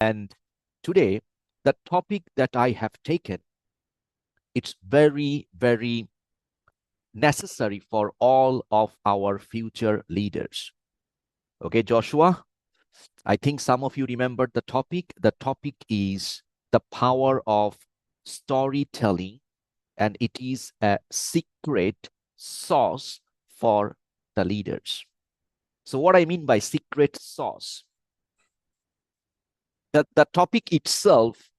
And today, the topic that I have taken, it's very, very necessary for all of our future leaders. Okay, Joshua, I think some of you remember the topic. The topic is the power of storytelling, and it is a secret sauce for the leaders. So what I mean by secret sauce, the topic itself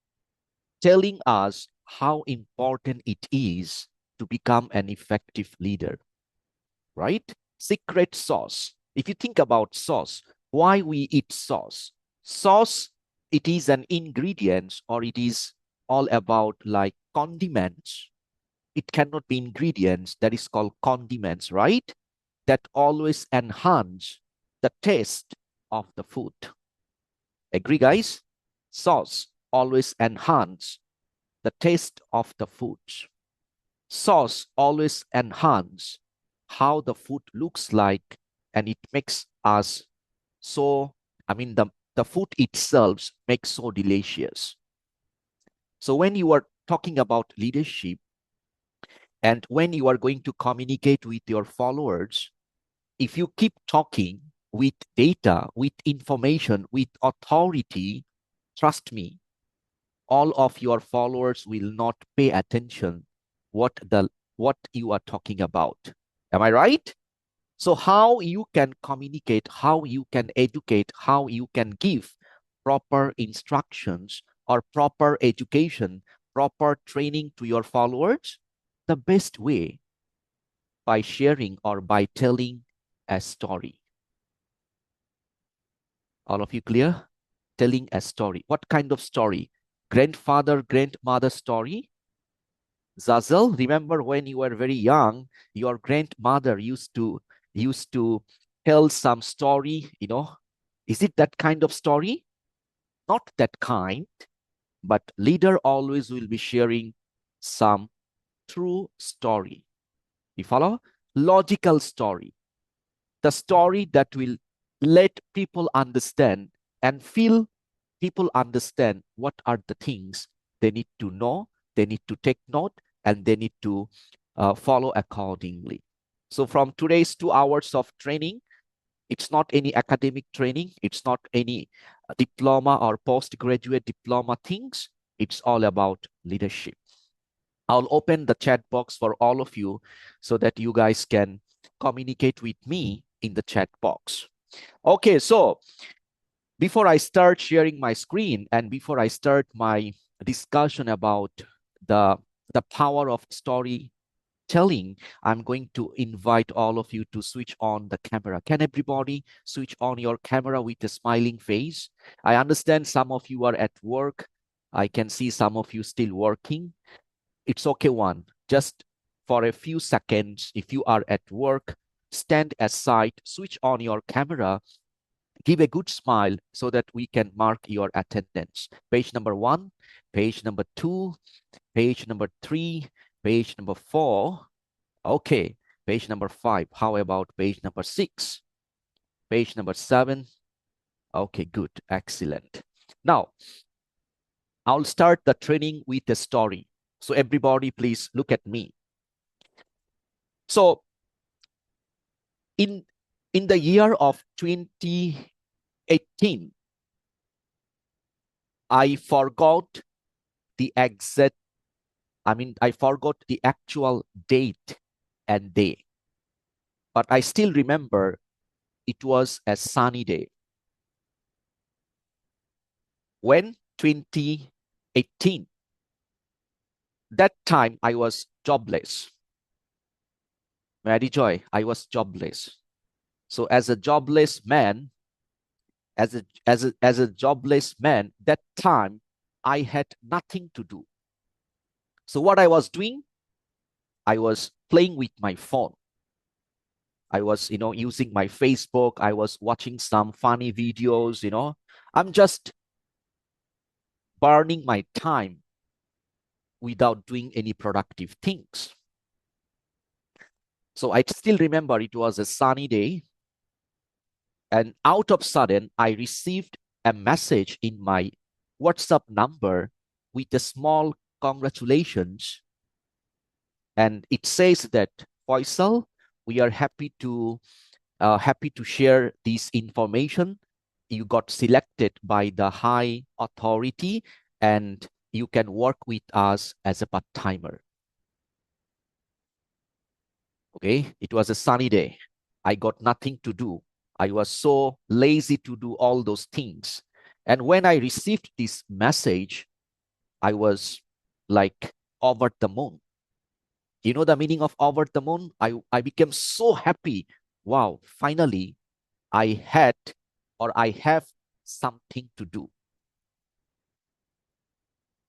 telling us how important it is to become an effective leader, right? Secret sauce. If you think about sauce, why we eat sauce? Sauce, it is an ingredient, or it is all about like condiments. It cannot be ingredients. That is called condiments, right? That always enhance the taste of the food. Agree, guys? Sauce always enhance the taste of the food. Sauce always enhance how the food looks like, and it makes us so, the food itself makes so delicious. So when you are talking about leadership, and when you are going to communicate with your followers, if you keep talking with data, with information, with authority, trust me, all of your followers will not pay attention what you are talking about. Am I right? So how you can communicate, how you can educate, how you can give proper instructions or proper education, proper training to your followers, the best way by sharing or by telling a story. All of you clear? Telling a story. What kind of story? Grandfather, grandmother story? Zazel, remember when you were very young, your grandmother used to tell some story, Is it that kind of story? Not that kind, but leader always will be sharing some true story. You follow? Logical story. The story that will let people understand and feel people understand what are the things they need to know, they need to take note, and they need to follow accordingly. So from today's 2 hours of training, it's not any academic training, it's not any diploma or postgraduate diploma things, it's all about leadership. I'll open the chat box for all of you so that you guys can communicate with me in the chat box. Okay, so before I start sharing my screen and before I start my discussion about the power of storytelling, I'm going to invite all of you to switch on the camera. Can everybody switch on your camera with a smiling face? I understand some of you are at work. I can see some of you still working. It's okay, one. Just for a few seconds, if you are at work, stand aside, switch on your camera, give a good smile so that we can mark your attendance. Page number 1, page number 2, page number 3, page number 4. Okay, page number 5. How about page number 6? Page number 7. Okay, good. Excellent. Now, I'll start the training with a story. So everybody, please look at me. So in the year of 2018, I forgot the exact, I forgot the actual date and day, but I still remember it was a sunny day. When 2018, that time I was jobless. Mary Joy, I was jobless. So as a jobless man, as a jobless man, that time I had nothing to do. So what I was doing, I was playing with my phone. I was, using my Facebook. I was watching some funny videos, I'm just burning my time without doing any productive things. So I still remember it was a sunny day. And out of sudden, I received a message in my WhatsApp number with a small congratulations. And it says that, Faisal, we are happy to share this information. You got selected by the high authority and you can work with us as a part-timer. Okay, it was a sunny day. I got nothing to do. I was so lazy to do all those things. And when I received this message, I was like over the moon. You know the meaning of over the moon? I became so happy. Wow, finally, I have something to do.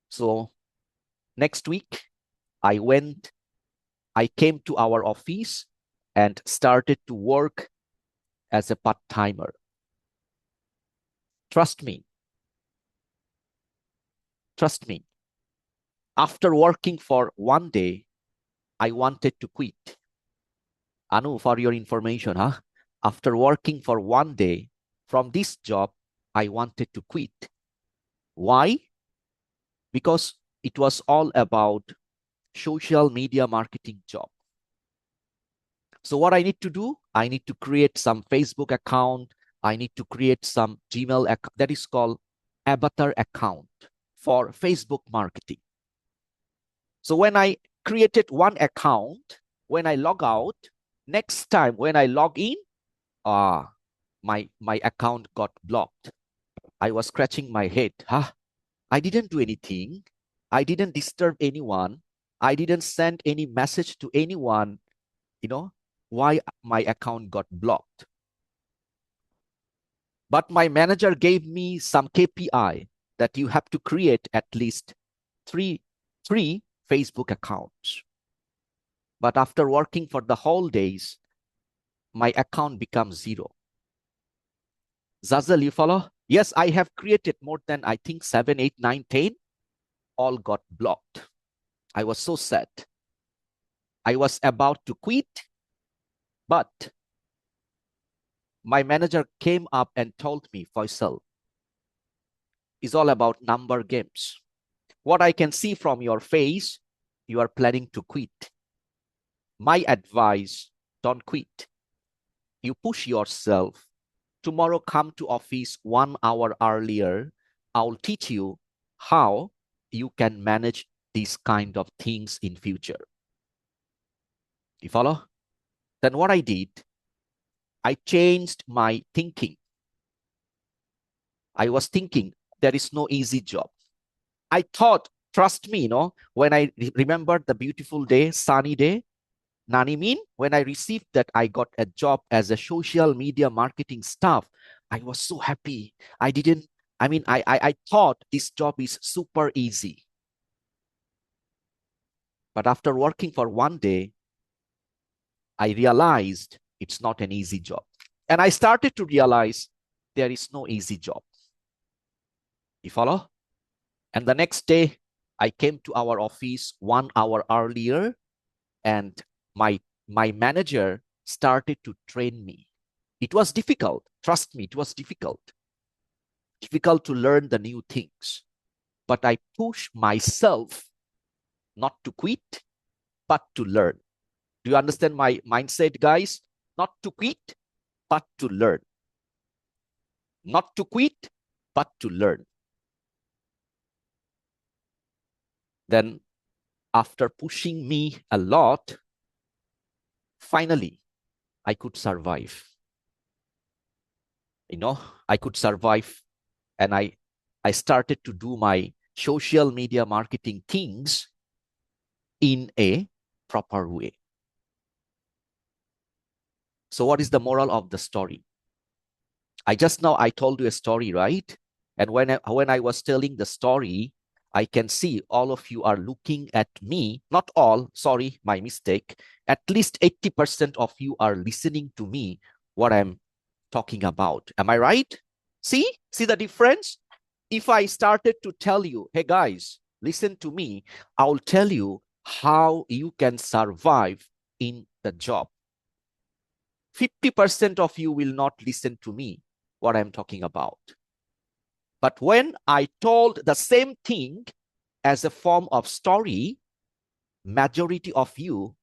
So next week, I came to our office and started to work as a part-timer. Trust me. Trust me. After working for one day, I wanted to quit. Anu, for your information, huh? After working for one day from this job, I wanted to quit. Why? Because it was all about social media marketing job. So what I need to do, I need to create some Facebook account. I need to create some Gmail account that is called avatar account for Facebook marketing. So when I created one account, when I log out, next time when I log in, my account got blocked. I was scratching my head. I didn't do anything. I didn't disturb anyone. I didn't send any message to anyone. You know, why my account got blocked. But my manager gave me some KPI that you have to create at least three Facebook accounts. But after working for the whole days, my account becomes 0. Zazel, you follow? Yes, I have created more than, I think, 7, 8, 9, 10. All got blocked. I was so sad. I was about to quit, but my manager came up and told me, Faisal, it's all about number games. What I can see from your face, you are planning to quit. My advice, don't quit. You push yourself. Tomorrow come to office 1 hour earlier. I'll teach you how you can manage these kind of things in future. You follow? Then what I did, I changed my thinking. I was thinking there is no easy job. I thought, trust me, when I remembered the beautiful day, sunny day, Nani mean, when I received that I got a job as a social media marketing staff, I was so happy. I thought this job is super easy. But after working for one day, I realized it's not an easy job. And I started to realize there is no easy job. You follow? And the next day, I came to our office 1 hour earlier, and my manager started to train me. It was difficult. Trust me, it was difficult. Difficult to learn the new things. But I pushed myself not to quit, but to learn. Do you understand my mindset, guys? Not to quit, but to learn. Not to quit, but to learn. Then after pushing me a lot, finally, I could survive. I could survive, and I started to do my social media marketing things in a proper way. So what is the moral of the story? I told you a story, right? And when I was telling the story, I can see all of you are looking at me. Not all, sorry, my mistake. At least 80% of you are listening to me, what I'm talking about. Am I right? See the difference? If I started to tell you, hey guys, listen to me, I'll tell you how you can survive in the job. 50% of you will not listen to me, what I'm talking about. But when I told the same thing as a form of story, majority of you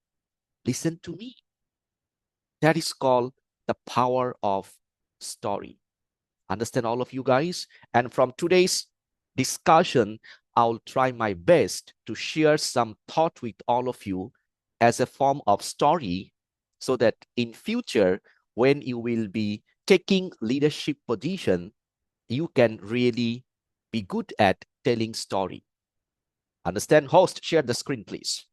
listen to me. That is called the power of story. Understand, all of you guys? And from today's discussion, I'll try my best to share some thought with all of you as a form of story, so that in future, when you will be taking leadership position, you can really be good at telling story. Understand? Host, share the screen, please.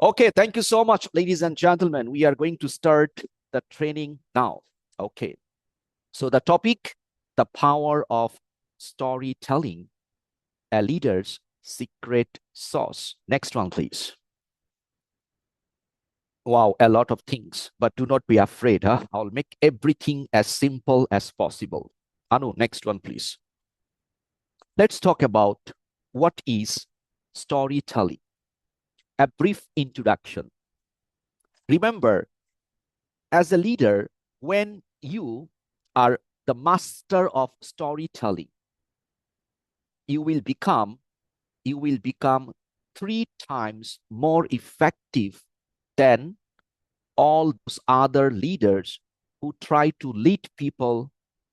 Okay, thank you so much, ladies and gentlemen. We are going to start the training now. Okay, so the topic, the power of storytelling, a leader's secret sauce. Next one, please. Wow, a lot of things, but do not be afraid. I'll make everything as simple as possible. Anu, next one, please. Let's talk about what is storytelling. A brief introduction. Remember, as a leader, when you are the master of storytelling, you will become 3 times more effective than all those other leaders who try to lead people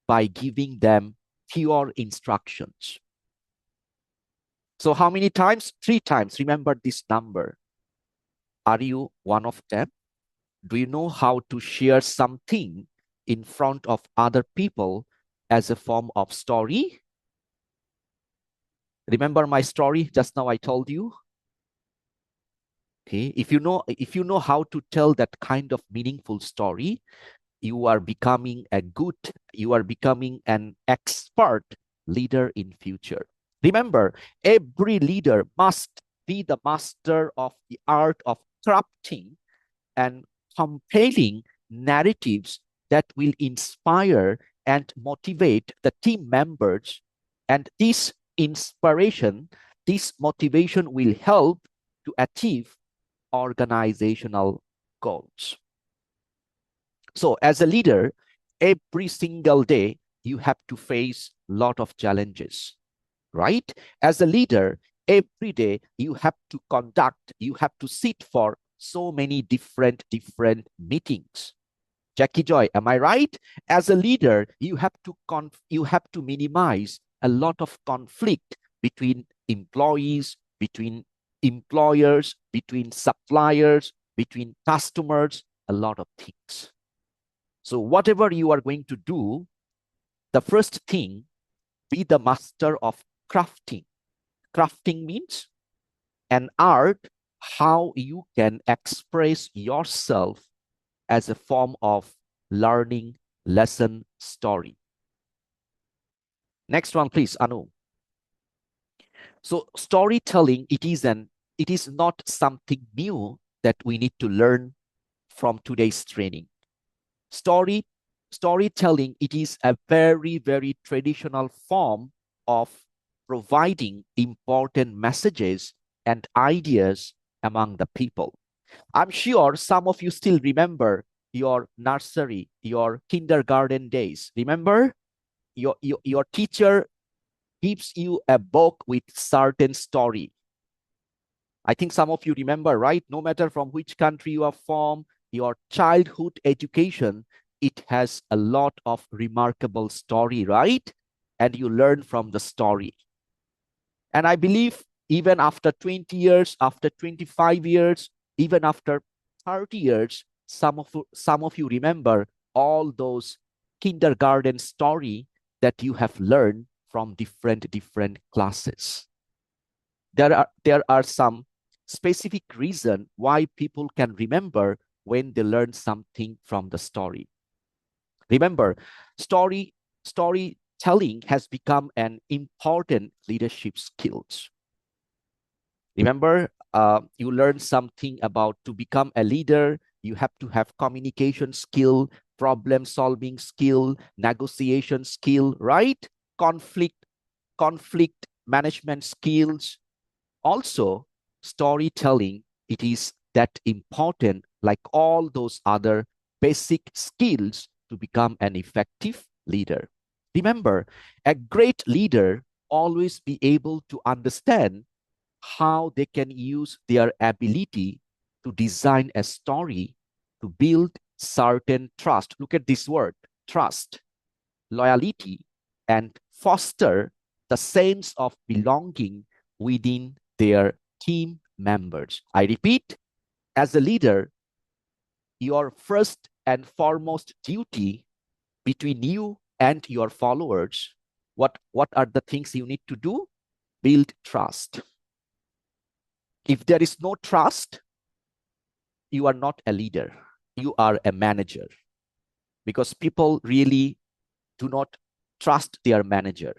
by giving them pure instructions. So how many times? 3 times. Remember this number. Are you one of them? Do you know how to share something in front of other people as a form of story? Remember my story just now I told you? Okay, if you know how to tell that kind of meaningful story, you are becoming an expert leader in future. Remember, every leader must be the master of the art of crafting and compelling narratives that will inspire and motivate the team members. And this inspiration, this motivation will help to achieve organizational goals. So as a leader, every single day, you have to face a lot of challenges, right? As a leader, every day you have to sit for so many different meetings. Jackie Joy, am I right? As a leader, you have to minimize a lot of conflict between employees, between employers, between suppliers, between customers, a lot of things. So whatever you are going to do, the first thing, be the master of crafting. Crafting means an art how you can express yourself as a form of learning lesson story. Next one, please, Anu. So storytelling, it is not something new that we need to learn from today's training. Storytelling, it is a very, very traditional form of providing important messages and ideas among the people. I'm sure some of you still remember your nursery, your kindergarten days. Remember, your teacher gives you a book with certain story. I think some of you remember, right? No matter from which country you are from, your childhood education, it has a lot of remarkable story, right? And you learn from the story. And I believe even after 20 years, after 25 years, even after 30 years, some of you remember all those kindergarten story that you have learned from different classes. There are some specific reason why people can remember when they learn something from the story. Remember, storytelling has become an important leadership skills. Remember, you learn something about to become a leader, you have to have communication skill, problem solving skill, negotiation skill, right? Conflict management skills. Also, storytelling, it is that important like all those other basic skills to become an effective leader. Remember, a great leader always be able to understand how they can use their ability to design a story to build certain trust. Look at this word, trust, loyalty, and foster the sense of belonging within their team members. I repeat, as a leader, your first and foremost duty between you and your followers, what are the things you need to do? Build trust. If there is no trust, you are not a leader. You are a manager, because people really do not trust their manager.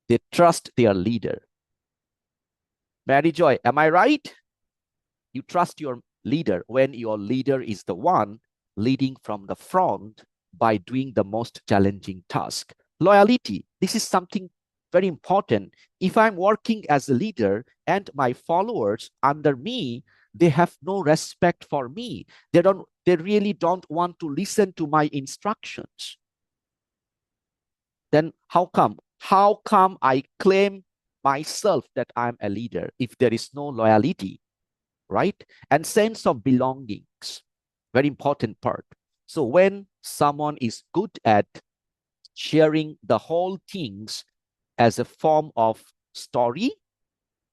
They trust their leader. Mary Joy, am I right? You trust your leader when your leader is the one leading from the front by doing the most challenging task. Loyalty, this is something very important. If I'm working as a leader and my followers under me, they have no respect for me. They really don't want to listen to my instructions. Then how come I claim myself that I'm a leader if there is no loyalty, right? And sense of belongings, very important part. So when someone is good at sharing the whole things as a form of story,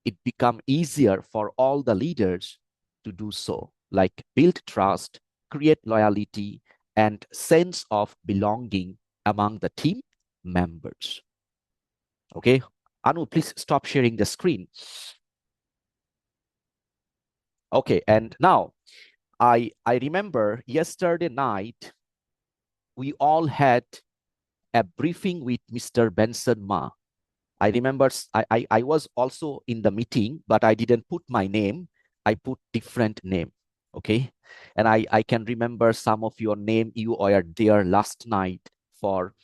it becomes easier for all the leaders to do so, like build trust, create loyalty, and sense of belonging among the team members. Okay, Anu, please stop sharing the screen. Okay, and now I remember yesterday night we all had a briefing with Mr. Benson Ma. I remember I was also in the meeting, but I didn't put my name. I put different name. Okay, and I can remember some of your name. You were there last night for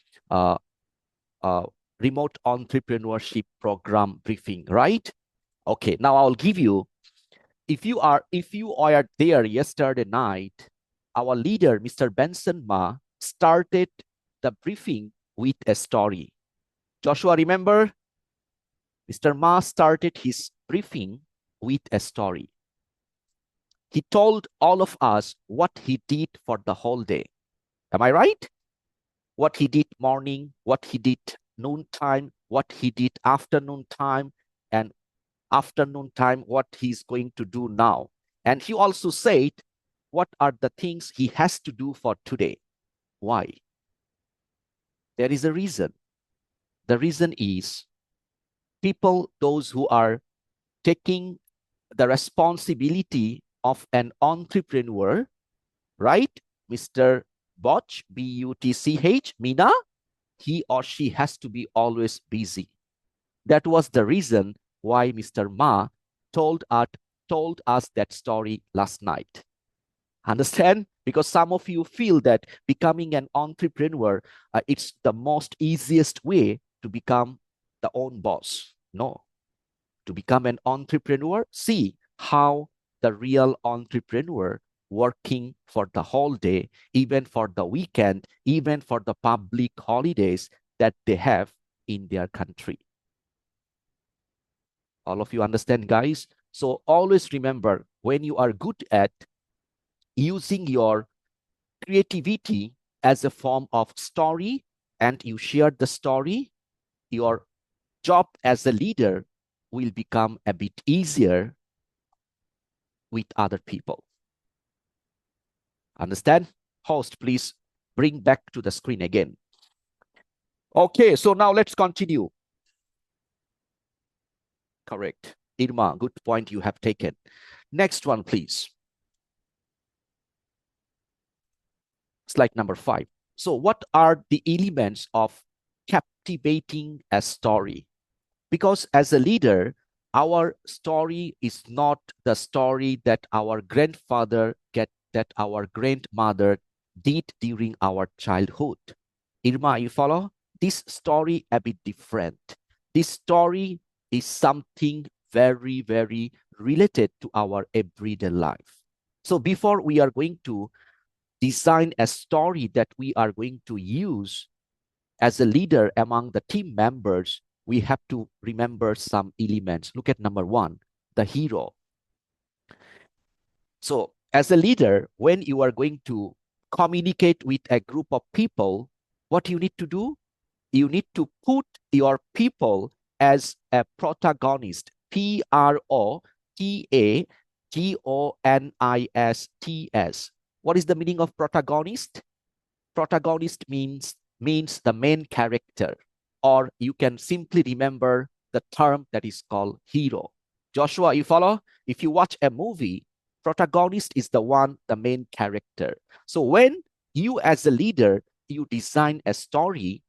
remote entrepreneurship program briefing, right? Okay, now I'll give you. If you are there yesterday night, our leader, Mr. Benson Ma, started the briefing with a story. Joshua, remember? Mr. Ma started his briefing with a story. He told all of us what he did for the whole day. Am I right? What he did morning, what he did noontime, what he did afternoon time, and afternoon time, what he's going to do now. And he also said, what are the things he has to do for today? Why? There is a reason. The reason is people, those who are taking the responsibility of an entrepreneur, right? Mr. Butch, B-U-T-C-H, Mina, he or she has to be always busy. That was the reason why Mr. Ma told us that story last night. Understand? Because some of you feel that becoming an entrepreneur, it's the most easiest way to become the own boss. No. To become an entrepreneur, see how the real entrepreneur working for the whole day, even for the weekend, even for the public holidays that they have in their country. All of you understand, guys? So always remember, when you are good at using your creativity as a form of story and you share the story, your job as a leader will become a bit easier with other people. Understand? Host, please bring back to the screen again. Okay, so now let's continue. Correct. Irma, good point you have taken. Next one, please. Slide number 5. So what are the elements of captivating a story? Because as a leader, our story is not the story that our grandfather that our grandmother did during our childhood. Irma, you follow? This story a bit different. This story is something very, very related to our everyday life. So before we are going to design a story that we are going to use as a leader among the team members, we have to remember some elements. Look at number one, the hero. So as a leader, when you are going to communicate with a group of people, what you need to do? You need to put your people as a protagonist. Protagonist. What is the meaning of protagonist? Protagonist means the main character, or you can simply remember the term that is called hero. Joshua, you follow? If you watch a movie, protagonist is the main character. So when you as a leader, you design a story,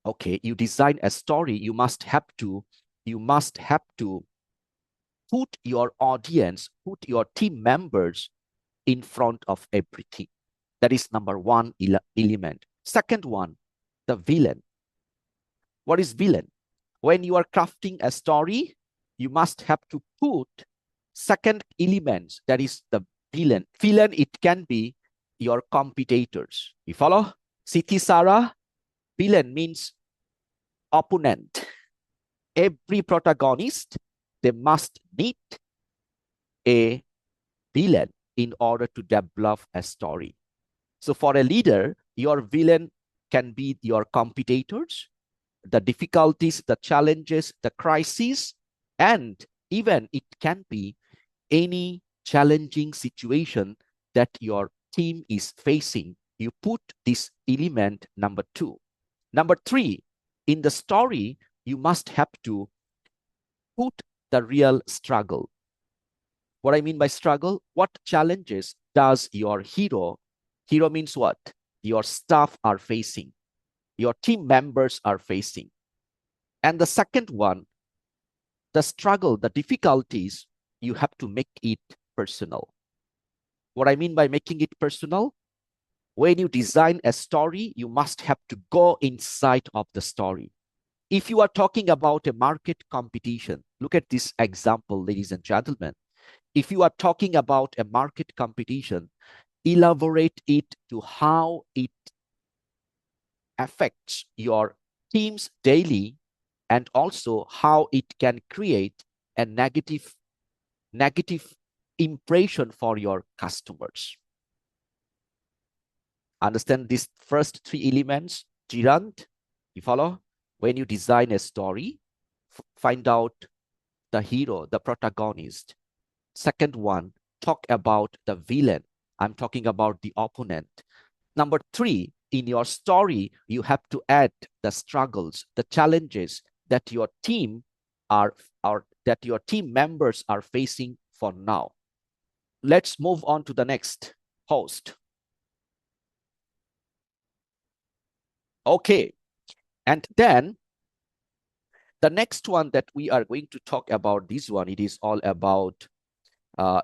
okay, you design a story, you must have to put your audience, put your team members in front of everything. That is number one element. Second one, the villain. What is villain? When you are crafting a story, you must have to put second element, that is the villain. Villain, it can be your competitors. You follow? Siti Sarah, villain means opponent. Every protagonist, they must need a villain in order to develop a story. So for a leader, your villain can be your competitors, the difficulties, the challenges, the crises, and even it can be any challenging situation that your team is facing. You put this element number two. Number three, in the story, you must have to put the real struggle. What I mean by struggle, what challenges does your hero means what? Your staff are facing, your team members are facing. And the second one, the struggle, the difficulties, you have to make it personal. What I mean by making it personal, when you design a story, you must have to go inside of the story. If you are talking about a market competition, look at this example, ladies and gentlemen. If you are talking about a market competition, elaborate it to how it affects your team's daily and also how it can create a negative impression for your customers. Understand these first three elements, Jirant? You follow? When you design a story, find out the hero, the protagonist. Second one, talk about the villain. I'm talking about the opponent. Number three, in your story, you have to add the struggles, the challenges that your team that your team members are facing for now. Let's move on to the next host. Okay, and then the next one that we are going to talk about, this one, it is all about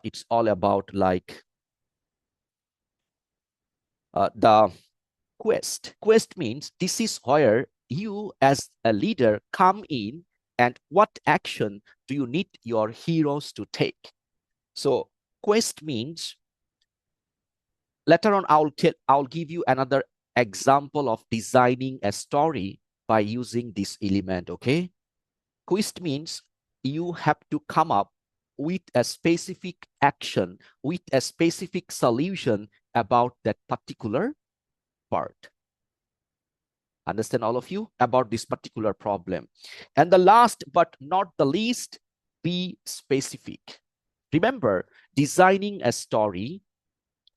it's all about like the quest. Quest means this is where you as a leader come in and what action do you need your heroes to take. So quest means, later on I'll give you another example of designing a story by using this element, okay? Quest means you have to come up with a specific action, with a specific solution about that particular part. Understand, all of you, about this particular problem. And the last but not the least, be specific. Remember, designing a story,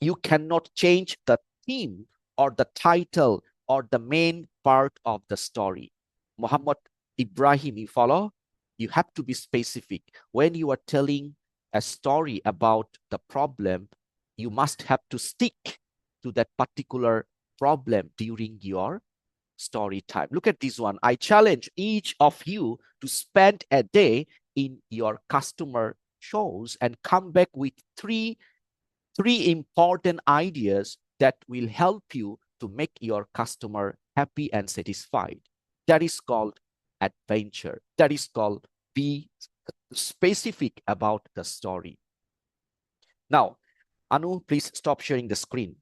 you cannot change the theme or the title or the main part of the story. Muhammad Ibrahim, you follow? You have to be specific. When you are telling a story about the problem, you must have to stick to that particular problem during your story time. Look at this one. I challenge each of you to spend a day in your customer shows and come back with three important ideas that will help you to make your customer happy and satisfied. That is called adventure. That is called be specific about the story. Now, Anu, please stop sharing the screen.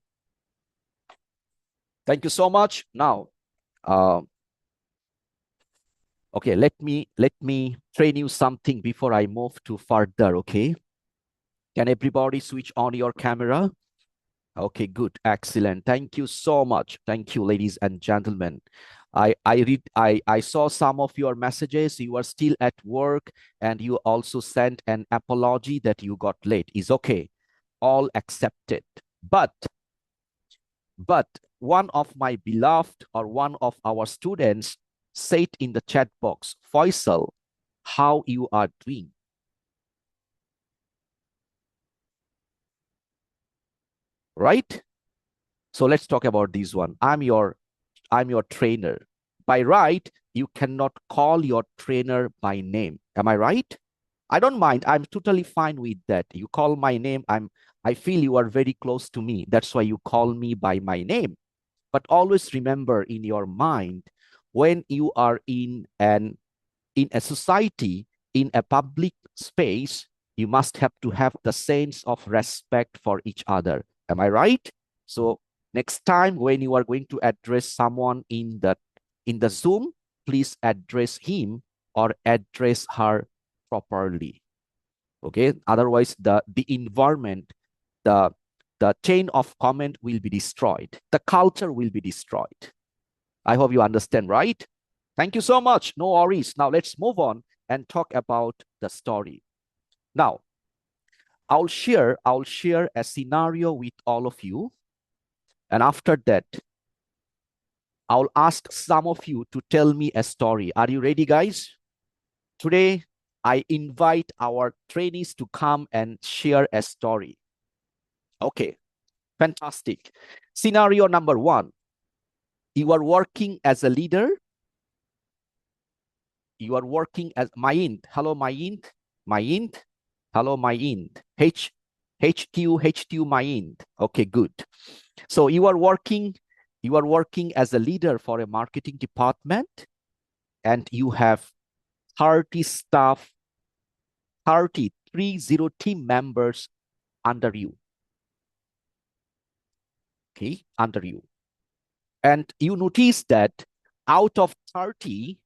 Thank you so much. Now, okay, let me train you something before I move to further, okay? Can everybody switch on your camera? Okay, good, excellent. Thank you so much. Thank you, ladies and gentlemen. I saw some of your messages. You are still at work, and you also sent an apology that you got late. Is okay, all accepted. But one of my beloved or one of our students said in the chat box, Faisal, how you are doing? Right? So let's talk about this one. I'm your trainer. By right, you cannot call your trainer by name. Am I right? I don't mind. I'm totally fine with that. You call my name. I feel you are very close to me. That's why you call me by my name. But always remember in your mind, when you are in a society, in a public space, you must have to have the sense of respect for each other. Am I right? So next time when you are going to address someone in the Zoom, please address him or address her properly. Okay. Otherwise, the environment, the chain of comment will be destroyed. The culture will be destroyed. I hope you understand, right? Thank you so much. No worries. Now let's move on and talk about the story. Now, I'll share a scenario with all of you. And after that, I'll ask some of you to tell me a story. Are you ready, guys? Today, I invite our trainees to come and share a story. Okay, fantastic. Scenario number 1. You are working as a leader. You are working as Mayint. Hello, Mayint. Mayint. Hello, Mayint. HQ Mayint. Okay, good. So you are working as a leader for a marketing department, and you have 30 staff, 30 team members under you. Okay, under you. And you notice that out of 30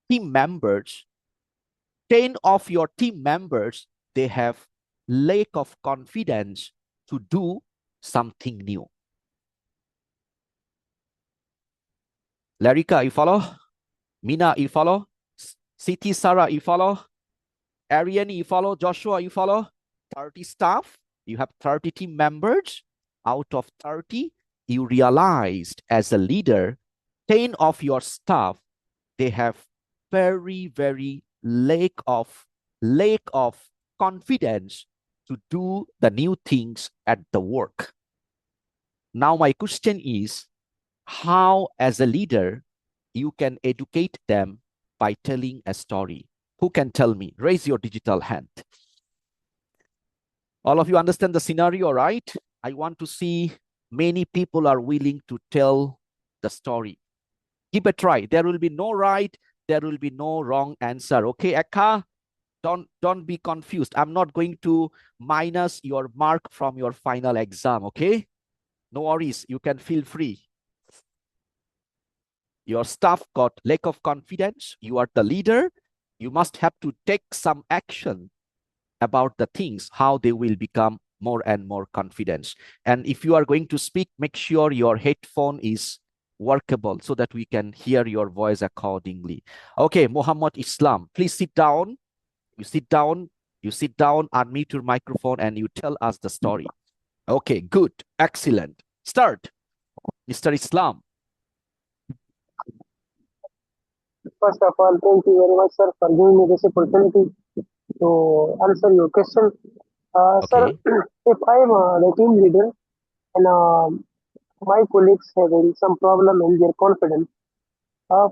team members, 10 of your team members, they have lack of confidence to do something new. Larika, you follow? Mina, you follow? Siti Sarah, you follow? Ariane, you follow? Joshua, you follow? 30 staff, you have 30 team members. Out of 30, you realized as a leader, 10 of your staff, they have very, very lack of confidence to do the new things at the work. Now, my question is, how as a leader, you can educate them by telling a story? Who can tell me? Raise your digital hand. All of you understand the scenario, right? I want to see many people are willing to tell the story. Give a try. There will be no right, there will be no wrong answer. Okay, Eka? Don't be confused. I'm not going to minus your mark from your final exam, okay? No worries, you can feel free. Your staff got lack of confidence. You are the leader. You must have to take some action about the things, how they will become more and more confident. And if you are going to speak, make sure your headphone is workable so that we can hear your voice accordingly. Okay, Muhammad Islam, please sit down. You sit down, unmute your microphone, and you tell us the story. Okay, good, excellent. Start, Mr. Islam. First of all, thank you very much, sir, for giving me this opportunity to answer your question. Okay. Sir, if I am the team leader and my colleagues having some problem in their confidence,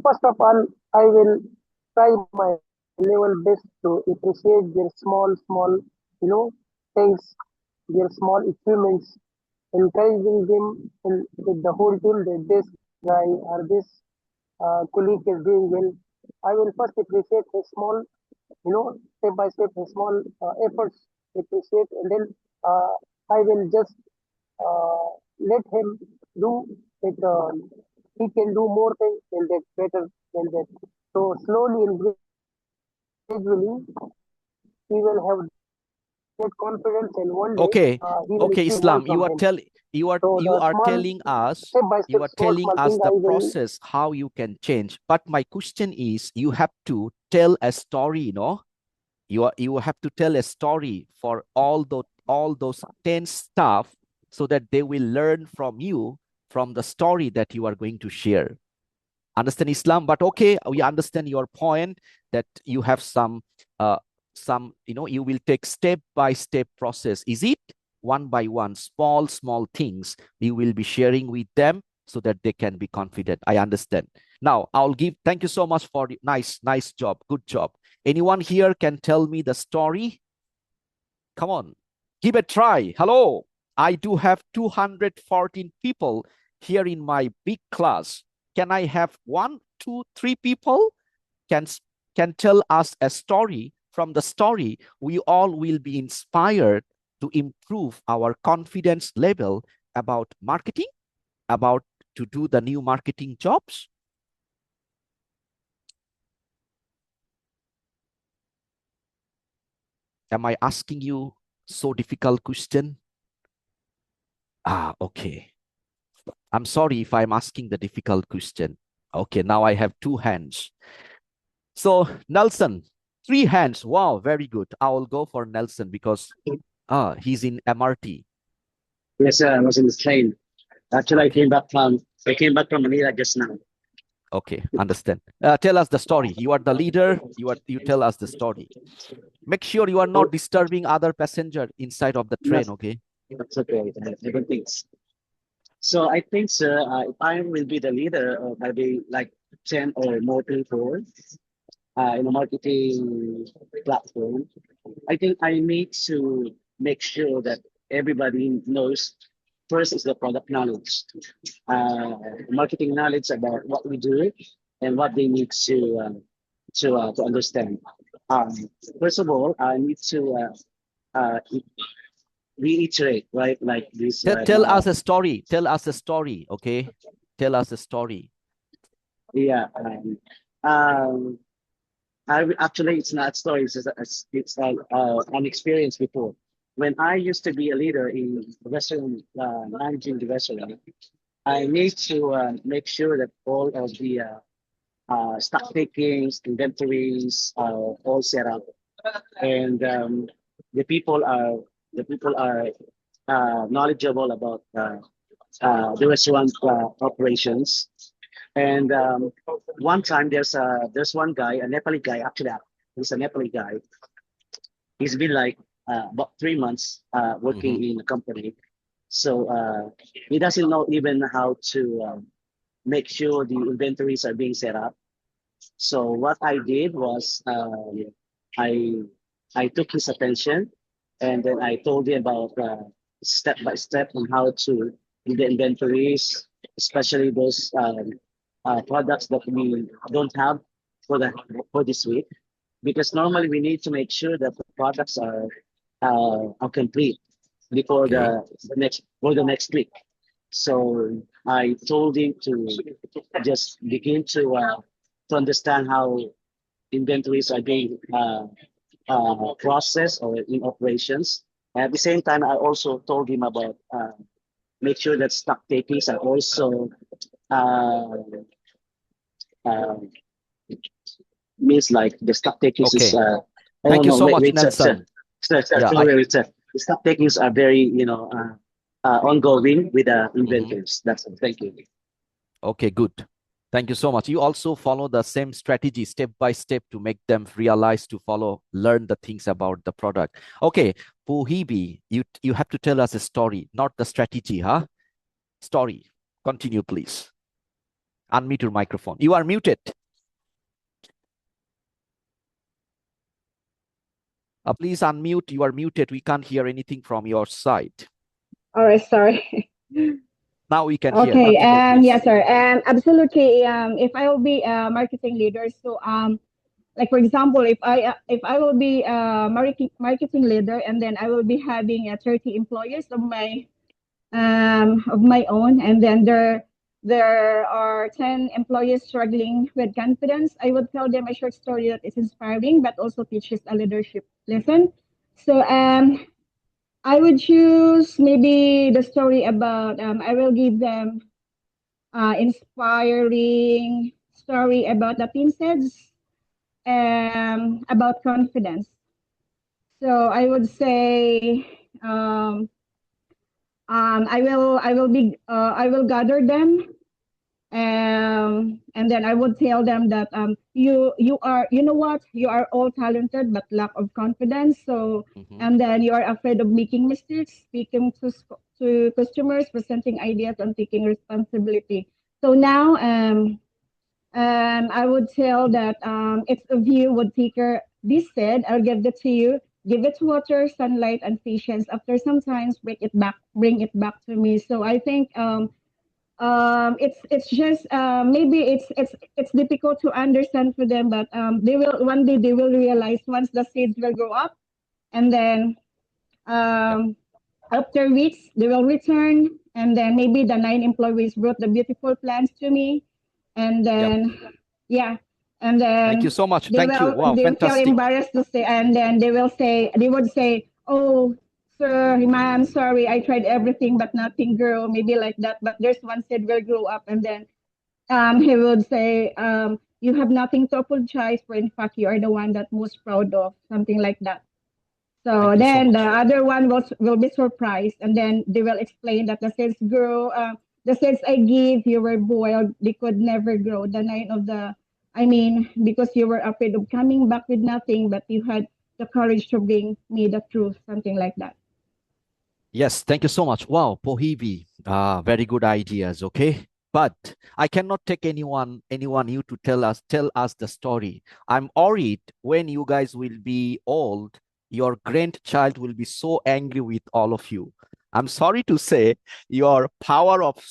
first of all, I will try my level best to appreciate their small, things, their small achievements, encouraging them with the whole team that this guy or this colleague is doing well. I will first appreciate his small, step by step, his small efforts appreciate, and then I will just let him do it. He can do more things than that, better than that. So slowly and gradually, he will have that confidence, and one day Okay, he will okay, achieve one Islam, from him. So you the are small telling us step by step, small small thing the I will. process how you can change. But my question is, you have to tell a story, you know. You have to tell a story for all those 10 staff, so that they will learn from you, from the story that you are going to share. Understand, Islam? But okay, we understand your point, that you have some, you know, you will take step by step process. Is it one by one, small things you will be sharing with them, so that they can be confident? I understand. Now I'll give, thank you so much for the nice job, good job. Anyone here can tell me the story? Come on, give a try. Hello, I do have 214 people here in my big class. Can I have 1, 2, 3 people can tell us a story? From the story, we all will be inspired to improve our confidence level about marketing, about to do the new marketing jobs. Am I asking you so difficult question? Okay. I'm sorry if I'm asking the difficult question. Okay, now I have 2 hands. So Nelson, 3 hands. Wow, very good. I will go for Nelson because he's in MRT. Yes, sir. I was in the train. Actually, Okay. I came back from Manila just now. Okay, understand. Tell us the story. You are the leader. You tell us the story. Make sure you are not disturbing other passenger inside of the train. Okay. That's okay. I don't think so. So I think, sir, if I will be the leader of maybe like 10 or more people in a marketing platform, I think I need to make sure that everybody knows first is the product knowledge, marketing knowledge about what we do and what they need to understand. Um, First of all, I need to reiterate, right? Like this, Tell us a story. Tell us a story. Okay. Tell us a story. yeah. Actually, it's not stories. It's an experience before. When I used to be a leader in restaurant, managing the restaurant, I need to make sure that all of the stock takings, inventories are all set up, and the people are knowledgeable about the restaurant operations. And one time there's one guy, a Nepali guy, actually he's a Nepali guy. He's been like about 3 months working in a company. So he doesn't know even how to make sure the inventories are being set up. So what I did was I I took his attention, and then I told him about step by step on how to do the inventories, especially those products that we don't have for this week, because normally we need to make sure that the products are complete before Okay. the next week. So I told him to just begin to understand how inventories are being processed or in operations. At the same time, I also told him about make sure that stock takings are also uh, uh, means like the stock takings is Okay. oh Thank you no so wait much, wait Nelson. Yeah. the stock takings are very ongoing with the inventories. That's it. Thank you. Okay, good. Thank you so much. You also follow the same strategy step by step to make them realize to follow, learn the things about the product. Okay, Puhibi, you have to tell us a story, not the strategy, huh? Story. Continue, please. Unmute your microphone. You are muted. Please unmute. You are muted. We can't hear anything from your side. All right, sorry. Now we can hear. Okay, Continue, please. yeah, sir. Absolutely. If I will be a marketing leader, so like for example, if I will be a marketing leader, and then I will be having 30 employees of my own, and then there are 10 employees struggling with confidence, I would tell them a short story that is inspiring but also teaches a leadership lesson. So I would choose maybe the story about I will give them inspiring story about the princess about confidence. So I would say I will gather them, and then I would tell them that you are, you know what, you are all talented but lack of confidence. So and then you are afraid of making mistakes, speaking to customers, presenting ideas, and taking responsibility. So now I would tell that if of you would take care this said, I'll give it to you. Give it water, sunlight, and patience. After some time, bring it back to me. So I think it's just maybe it's difficult to understand for them, but they will one day they will realize once the seeds will grow up, and then Yep. after weeks they will return, and then maybe the 9 employees brought the beautiful plants to me, and Yep. then yeah, and Thank you then so much. Thank you. Wow, they feel fantastic. embarrassed to say, and then they would say, oh sir, ma'am, sorry, I tried everything but nothing grew, maybe like that, but there's one seed will grow up, and then he would say, you have nothing to apologize for, in fact you are the one that most proud of, something like that. So Thank you so then the much. other one will be surprised, and then they will explain that the seeds grow. The seeds I give you were boiled; they could never grow. The nine of the, I mean, because you were afraid of coming back with nothing, but you had the courage to bring me the truth, something like that. Yes, thank you so much. Wow, Pohibi, very good ideas. Okay, but I cannot take anyone you to tell us the story. I'm worried when you guys will be old, your grandchild will be so angry with all of you. I'm sorry to say, your power of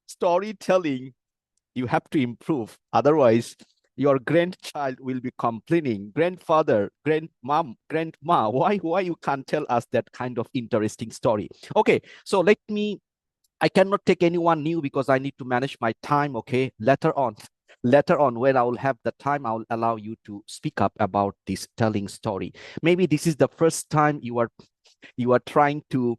storytelling, you have to improve. Otherwise, your grandchild will be complaining, grandfather, grandmom, grandma, why you can't tell us that kind of interesting story? Okay, so I cannot take anyone new because I need to manage my time. Okay, later on when I will have the time, I will allow you to speak up about this telling story. Maybe this is the first time you are trying to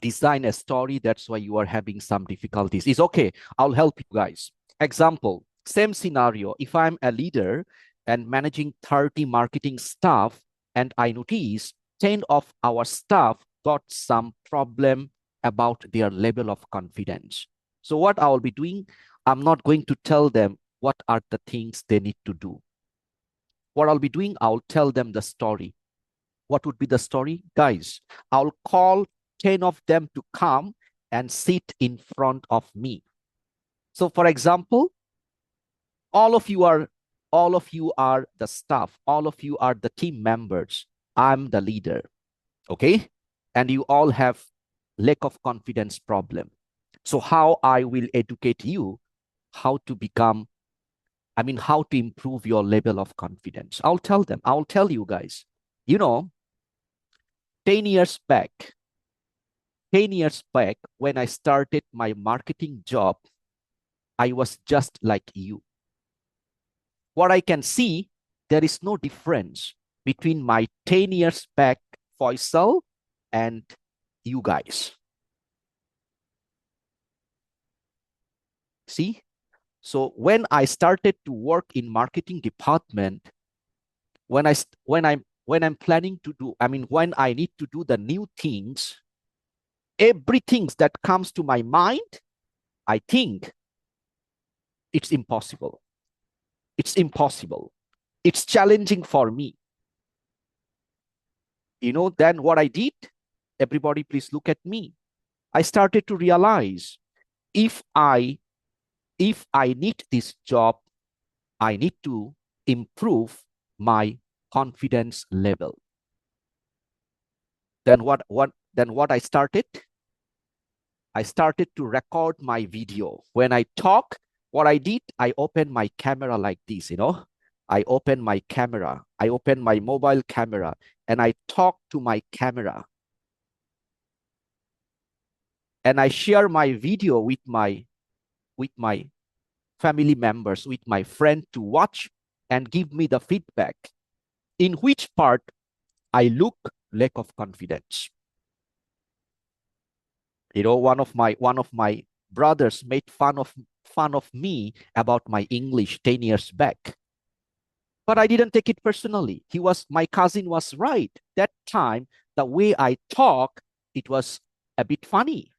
design a story. That's why you are having some difficulties. It's okay. I'll help you guys. Example, same scenario. If I'm a leader and managing 30 marketing staff, and I notice 10 of our staff got some problem about their level of confidence. So what I'll be doing, I'm not going to tell them what are the things they need to do. What I'll be doing, I'll tell them the story. What would be the story? Guys, I'll call 10 of them to come and sit in front of me. So for example, all of you are the staff, all of you are the team members. I'm the leader. Okay? And you all have lack of confidence problem. So how I will educate you how to improve your level of confidence. I'll tell you guys, 10 years back, 10 years back, when I started my marketing job, I was just like you. What I can see, there is no difference between my 10 years back Faisal and you guys. See? So when I started to work in marketing department, when I'm planning to do, when I need to do the new things, everything that comes to my mind, I think it's impossible. It's impossible. It's challenging for me. Then what I did, everybody please look at me. I started to realize if I need this job, I need to improve my confidence level. Then what I started? I started to record my video. When I talk, What I did, I opened my camera like this, I opened my camera, I opened my mobile camera, and I talk to my camera. And I share my video with my family members, with my friend to watch and give me the feedback. In which part I look lack of confidence. One of my brothers made fun of me about my English 10 years back. But I didn't take it personally. My cousin was right. That time, the way I talk, it was a bit funny.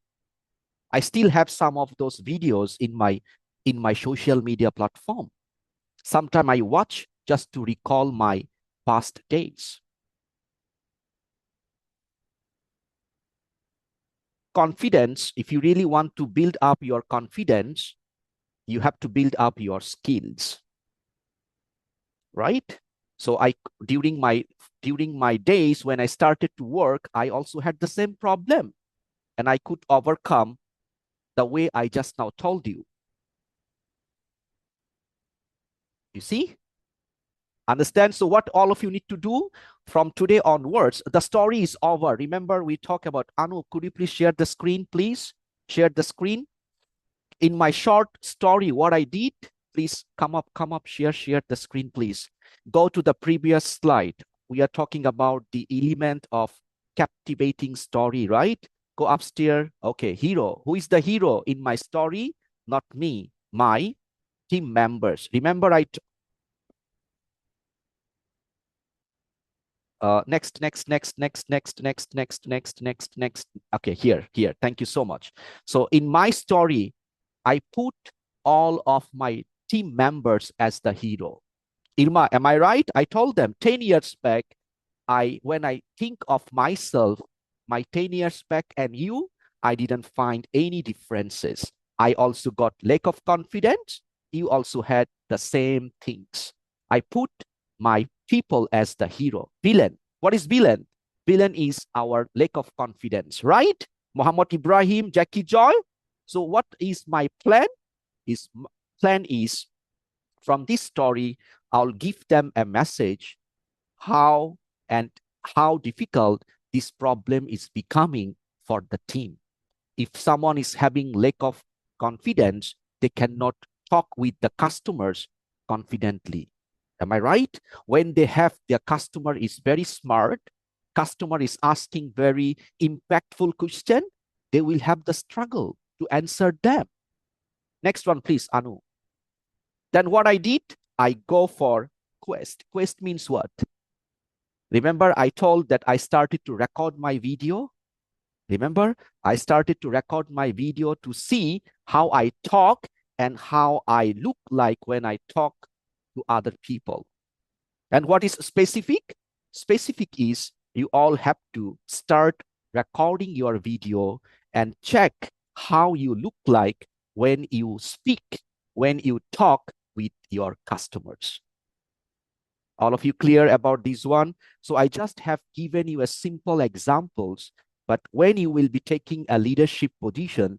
I still have some of those videos in my social media platform. Sometimes I watch just to recall my past days. Confidence, if you really want to build up your confidence, you have to build up your skills, right? So during my days when I started to work, I also had the same problem, and I could overcome the way I just now told you. You see? Understand? So what all of you need to do from today onwards, the story is over. Remember, we talked about, Anu, could you please share the screen, please? Share the screen. In my short story, what I did, please come up, share the screen, please. Go to the previous slide. We are talking about the element of captivating story, right? Go upstairs. Okay, hero. Who is the hero in my story? Not me, my team members. Remember, next. Okay, here. Thank you so much. So in my story, I put all of my team members as the hero. Irma, am I right? I told them 10 years back, when I think of myself, my 10 years back and you, I didn't find any differences. I also got lack of confidence. You also had the same things. I put my people as the hero. Villain. What is villain? Villain is our lack of confidence, right? Muhammad Ibrahim, Jackie Joy. So what is my plan? Plan is from this story, I'll give them a message how difficult this problem is becoming for the team. If someone is having lack of confidence, they cannot talk with the customers confidently. Am I right? When they have their customer is very smart, customer is asking very impactful question, they will have the struggle to answer them. Next one, please, Anu. Then what I did, I go for quest. Quest means what? Remember, I told that I started to record my video. Remember, I started to record my video to see how I talk and how I look like when I talk to other people. And what is specific? Specific is you all have to start recording your video and check how you look like when you speak, when you talk with your customers. All of you clear about this one? So I just have given you a simple examples, but when you will be taking a leadership position,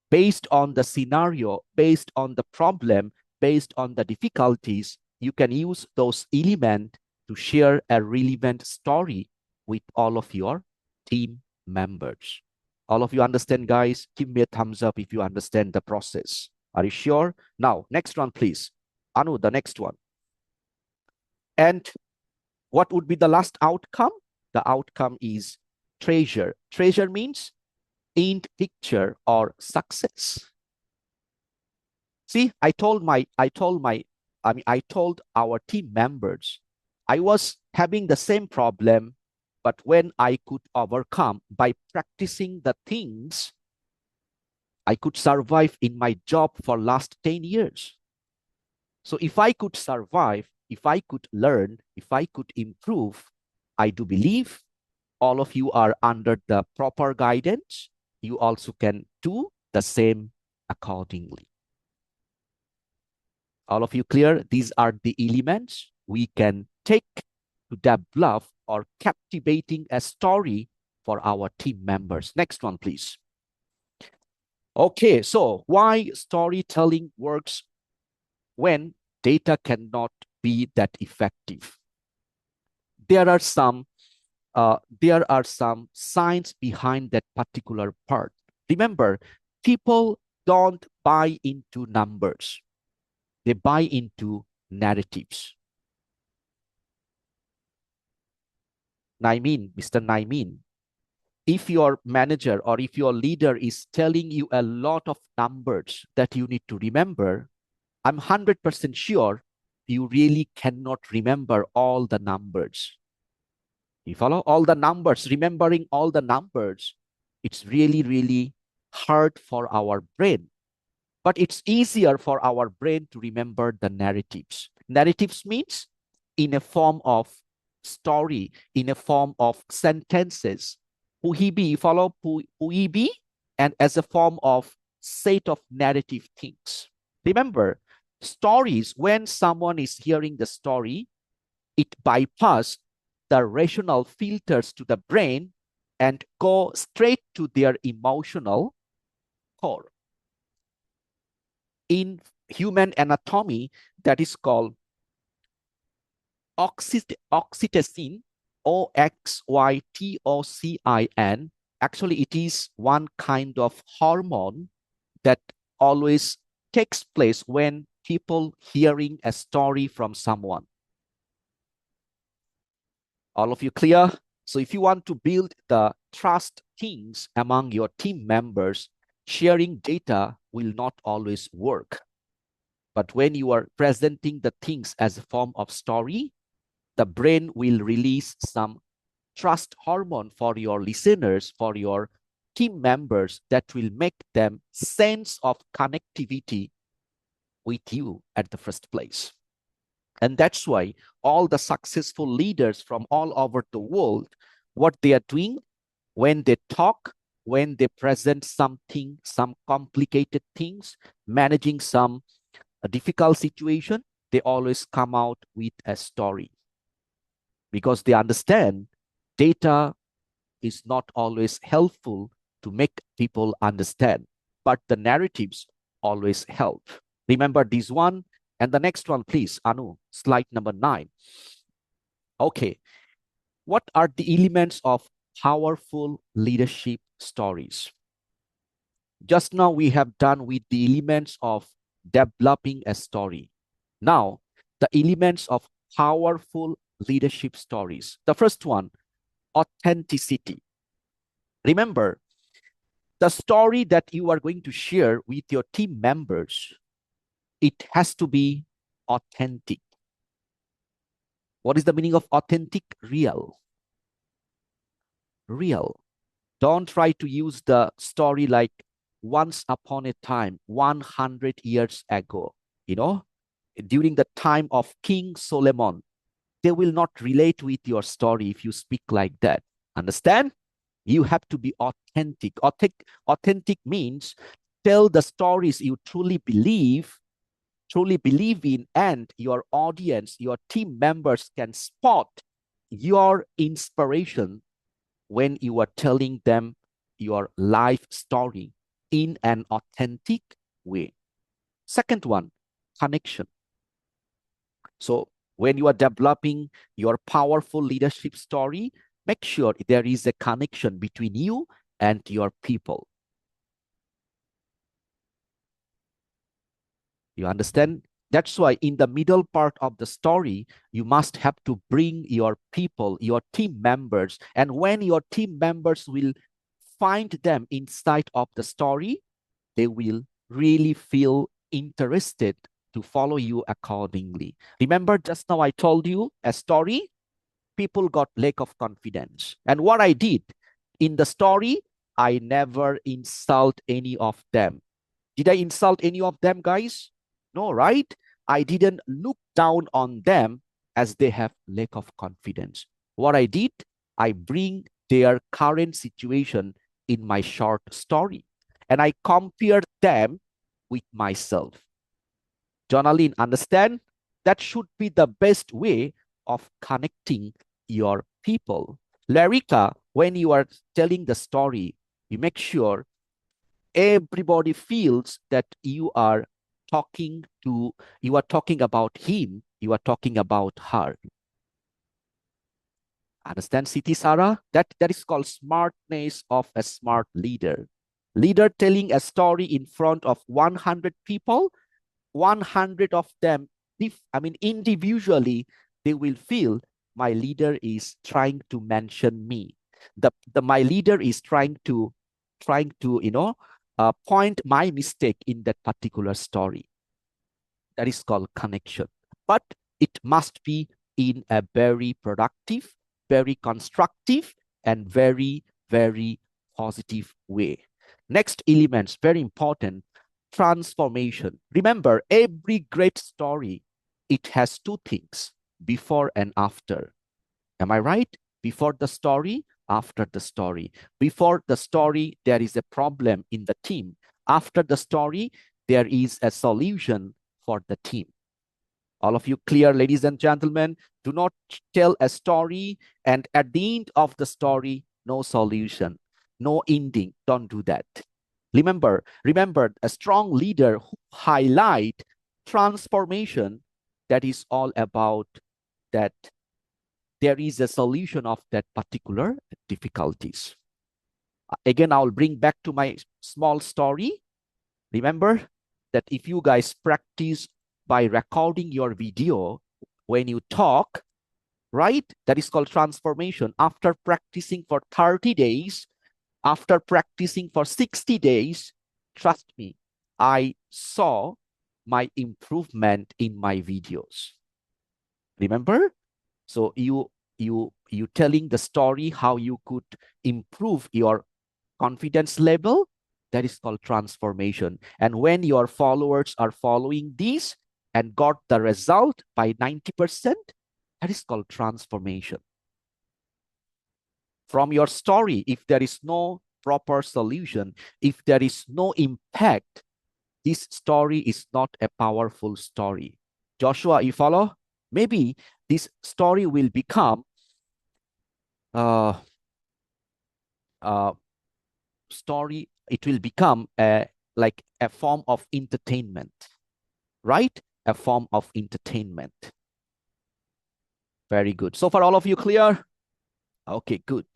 based on the scenario, based on the problem, based on the difficulties, you can use those elements to share a relevant story with all of your team members. All of you understand, guys? Give me a thumbs up if you understand the process. Are you sure? Now, next one, please. Anu, the next one. And what would be the last outcome? The outcome is treasure. Treasure means end picture or success. See, I told our team members, I was having the same problem, but when I could overcome by practicing the things, I could survive in my job for last 10 years. So if I could survive, if I could learn, if I could improve, I do believe all of you are under the proper guidance. You also can do the same accordingly. All of you clear? These are the elements we can take to develop or captivating a story for our team members. Next one, please. Okay, so why storytelling works when data cannot be that effective. There are some signs behind that particular part. Remember, people don't buy into numbers. They buy into narratives. Mr. Naimin, if your manager or if your leader is telling you a lot of numbers that you need to remember, I'm 100% sure you really cannot remember all the numbers. You follow? All the numbers, remembering all the numbers, it's really, really hard for our brain. But it's easier for our brain to remember the narratives. Narratives means in a form of story, in a form of sentences. Puhibi, follow puibi, and as a form of set of narrative things. Remember, stories, when someone is hearing the story, it bypasses the rational filters to the brain and go straight to their emotional core. In human anatomy, that is called oxytocin, OXYTOCIN. Actually, it is one kind of hormone that always takes place when people hearing a story from someone. All of you clear? So if you want to build the trust things among your team members, sharing data will not always work. But when you are presenting the things as a form of story, the brain will release some trust hormone for your listeners, for your team members, that will make them sense of connectivity with you at the first place. And that's why all the successful leaders from all over the world, what they are doing when they talk, when they present something, some complicated things, managing some difficult situation, they always come out with a story. Because they understand data is not always helpful to make people understand, but the narratives always help. Remember this one. And the next one, please, Anu, slide number 9. Okay, what are the elements of powerful leadership stories? Just now we have done with the elements of developing a story. Now, the elements of powerful leadership stories. The first one, authenticity. Remember, the story that you are going to share with your team members, it has to be authentic. What is the meaning of authentic? Real. Real. Don't try to use the story like once upon a time, 100 years ago, during the time of King Solomon. They will not relate with your story if you speak like that. Understand? You have to be authentic. Authentic means tell the stories you truly believe in, and your audience, your team members can spot your inspiration when you are telling them your life story in an authentic way. Second one, connection. So when you are developing your powerful leadership story, make sure there is a connection between you and your people. You understand? That's why in the middle part of the story, you must have to bring your people, your team members. And when your team members will find them inside of the story, they will really feel interested to follow you accordingly. Remember, just now I told you a story, people got lack of confidence. And what I did in the story, I never insult any of them. Did I insult any of them, guys? No, right? I didn't look down on them as they have lack of confidence. What I did, I bring their current situation in my short story, and I compared them with myself. Jonaline, understand? That should be the best way of connecting your people. Larika, when you are telling the story, you make sure everybody feels that you are talking about him, you are talking about her. Understand, Siti Sarah? That is called smartness of a smart leader. Leader telling a story in front of 100 people, 100 of them, individually, they will feel my leader is trying to mention me. My leader is trying to point my mistake in that particular story. That is called connection. But it must be in a very productive, very constructive, and very, very positive way. Next elements, very important, transformation. Remember, every great story, it has two things, before and after. Am I right? Before the story, after the story. Before the story, there is a problem in the team. After the story, there is a solution for the team. All of you clear, ladies and gentlemen? Do not tell a story and at the end of the story, no solution, no ending. Don't do that. Remember, a strong leader who highlight transformation, that is all about that there is a solution of that particular difficulties. Again, I'll bring back to my small story. Remember that if you guys practice by recording your video when you talk, right? That is called transformation. After practicing for 30 days, after practicing for 60 days, trust me, I saw my improvement in my videos. Remember? So you telling the story how you could improve your confidence level, that is called transformation. And when your followers are following these and got the result by 90%, that is called transformation. From your story, if there is no proper solution, if there is no impact, this story is not a powerful story. Joshua, you follow? Maybe this story will become story, it will become like a form of entertainment, right? A form of entertainment. Very good. So far, all of you clear? Okay, good.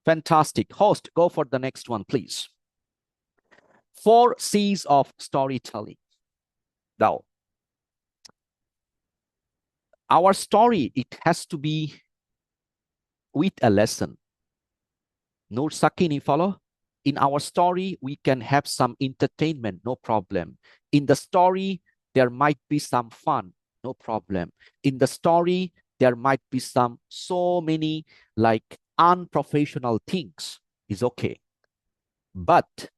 Fantastic. Host, go for the next one, please. 4 C's of storytelling. Now, our story, it has to be with a lesson. Nur Sakin, you follow? In our story, we can have some entertainment, no problem. In the story, there might be some fun, no problem. In the story, there might be so many like unprofessional things, is okay. But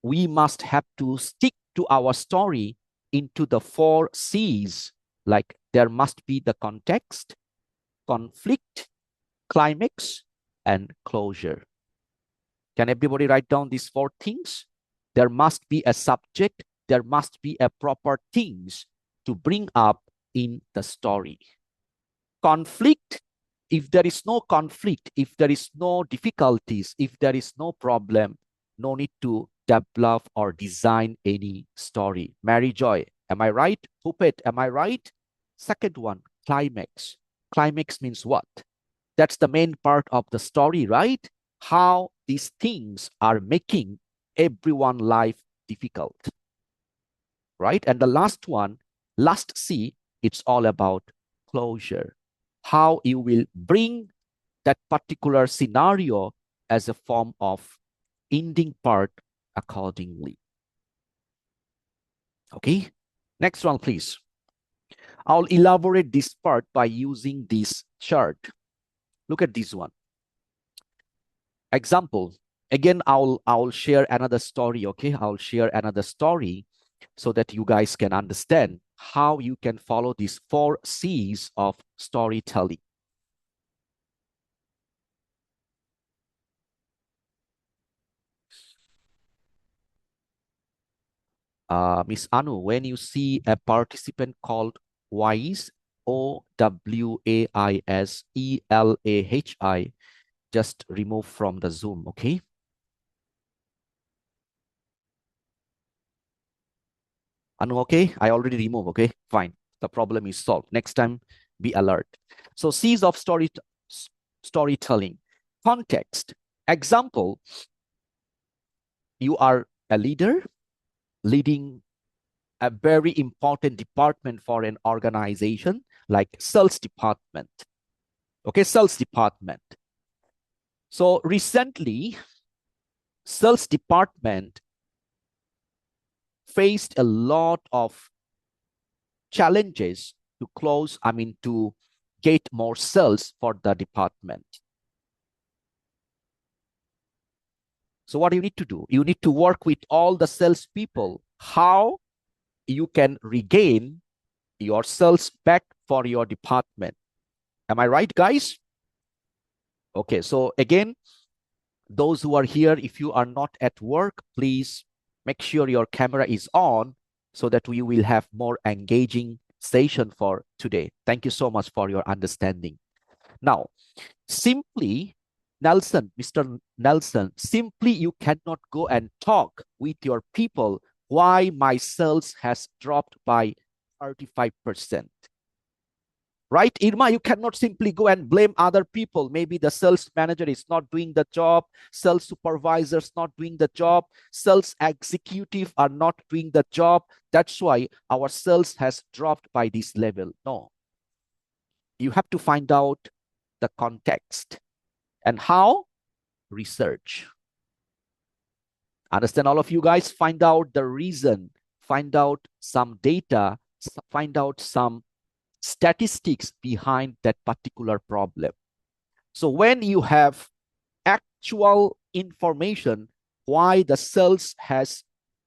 we must have to stick to our story into the 4 C's. Like there must be the context, conflict, climax, and closure. Can everybody write down these 4 things? There must be a subject, there must be a proper things to bring up in the story. Conflict, if there is no conflict, if there is no difficulties, if there is no problem, no need to develop or design any story. Mary Joy, am I right? Pupet, am I right? Second one, climax. Climax means what? That's the main part of the story, right? How these things are making everyone's life difficult, right? And the last one, last C, it's all about closure. How you will bring that particular scenario as a form of ending part accordingly. Okay, next one, please. I'll elaborate this part by using this chart. Look at this one. Example, again, I'll share another story, okay? I'll share another story so that you guys can understand how you can follow these 4 C's of storytelling. Miss Anu, when you see a participant called Wise, OWAISELAHI, just remove from the Zoom, okay? Anu, okay? I already removed, okay? Fine. The problem is solved. Next time, be alert. So C's of storytelling. Context. Example, you are a leader leading a very important department for an organization like sales department. Okay, sales department. So recently, sales department faced a lot of challenges to to get more sales for the department. So what do you need to do? You need to work with all the salespeople, how you can regain your sales back for your department. Am I right, guys? Okay, so again, those who are here, if you are not at work, please make sure your camera is on so that we will have more engaging session for today. Thank you so much for your understanding. Now, simply, Mr. Nelson, simply you cannot go and talk with your people why my sales has dropped by 35%. Right, Irma, you cannot simply go and blame other people. Maybe the sales manager is not doing the job, sales supervisors not doing the job, sales executive are not doing the job. That's why our sales has dropped by this level. No. You have to find out the context. And how? Research. Understand, all of you guys? Find out the reason, find out some data, find out some statistics behind that particular problem. So when you have actual information why the sales has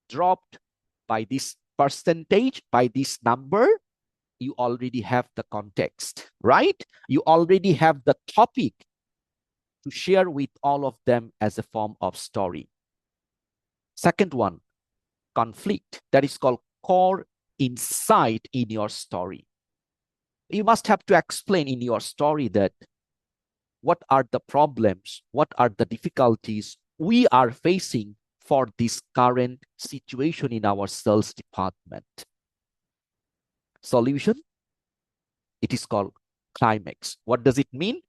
dropped by this percentage, by this number, you already have the context, right? You already have the topic to share with all of them as a form of story. Second one, conflict. That is called core insight in your story. You must have to explain in your story that what are the problems, what are the difficulties we are facing for this current situation in our sales department. Solution, it is called climax. What does it mean?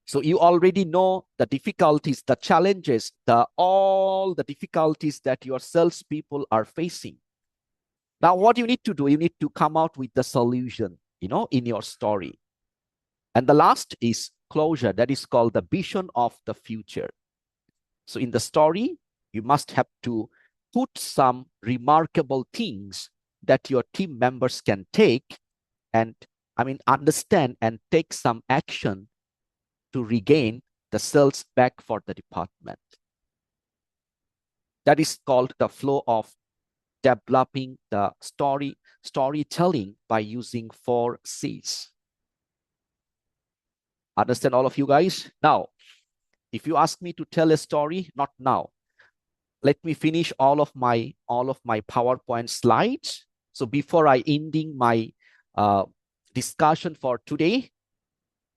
So you already know the difficulties, the challenges, all the difficulties that your salespeople are facing. Now, what you need to do, you need to come out with the solution, in your story. And the last is closure. That is called the vision of the future. So in the story, you must have to put some remarkable things that your team members can take and, understand and take some action to regain the sales back for the department. That is called the flow of developing the storytelling by using 4 C's. Understand, all of you guys? Now, if you ask me to tell a story, not now. Let me finish all of my PowerPoint slides. So before I ending my discussion for today,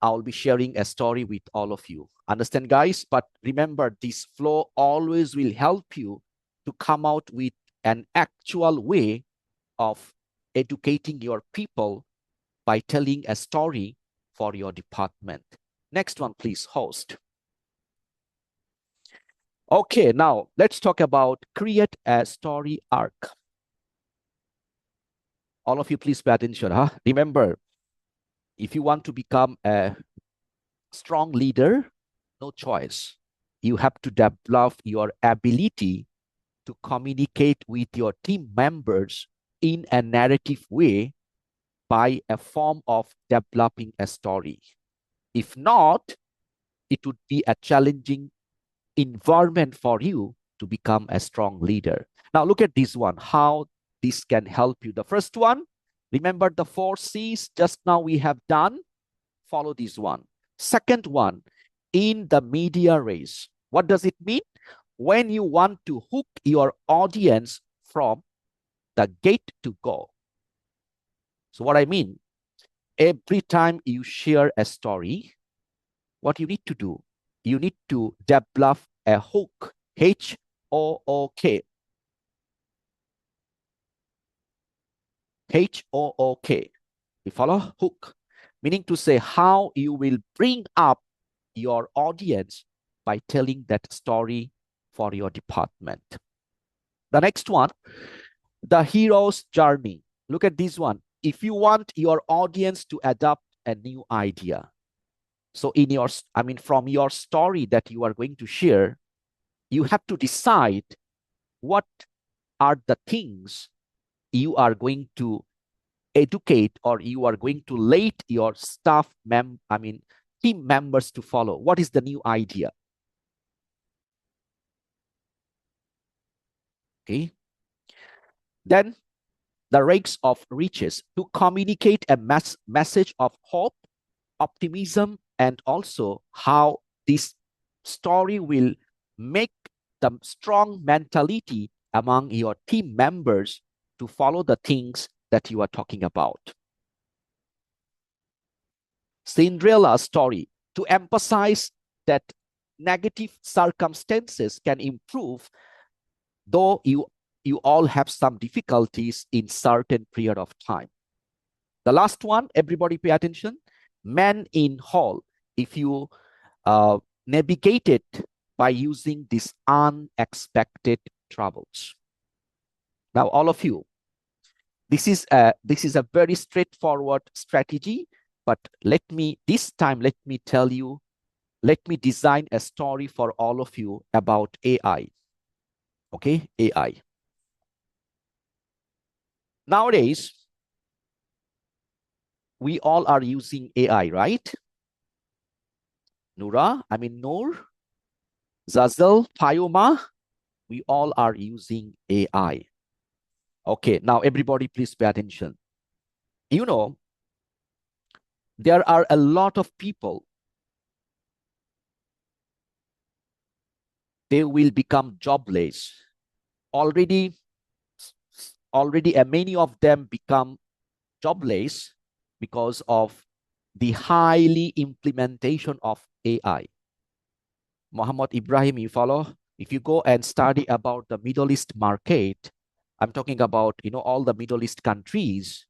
I'll be sharing a story with all of you. Understand, guys? But remember, this flow always will help you to come out with an actual way of educating your people by telling a story for your department. Next one, please, host. Okay, now let's talk about create a story arc. All of you, please pay attention. Remember, if you want to become a strong leader, no choice. You have to develop your ability to communicate with your team members in a narrative way by a form of developing a story. If not, it would be a challenging environment for you to become a strong leader. Now look at this one, how this can help you. The first one, remember the 4 C's just now we have done? Follow this one. Second one, in the media race. What does it mean? When you want to hook your audience from the gate to go. So what I mean, every time you share a story, what you need to do, you need to develop a hook, H-O-O-K. H-O-O-K. You follow? Hook. Meaning to say how you will bring up your audience by telling that story for your department. The next one, the hero's journey. Look at this one. If you want your audience to adopt a new idea, so in your, from your story that you are going to share, you have to decide what are the things you are going to educate or you are going to let your staff team members to follow. What is the new idea? Okay. Then the rags of riches, to communicate a message of hope, optimism, and also how this story will make the strong mentality among your team members to follow the things that you are talking about. Cinderella story, to emphasize that negative circumstances can improve, though you all have some difficulties in certain period of time. The last one, everybody pay attention. Man in Hall. If you navigate it by using these unexpected troubles. Now, all of you, this is a very straightforward strategy, but this time let me tell you, let me design a story for all of you about AI. Okay, AI. Nowadays, we all are using AI, right? Noor, Zazel, Payoma, we all are using AI. Okay, now everybody please pay attention. You know, there are a lot of people, they will become jobless. Already many of them become jobless because of the highly implementation of AI. Muhammad Ibrahim, you follow? If you go and study about the Middle East market, I'm talking about, all the Middle East countries,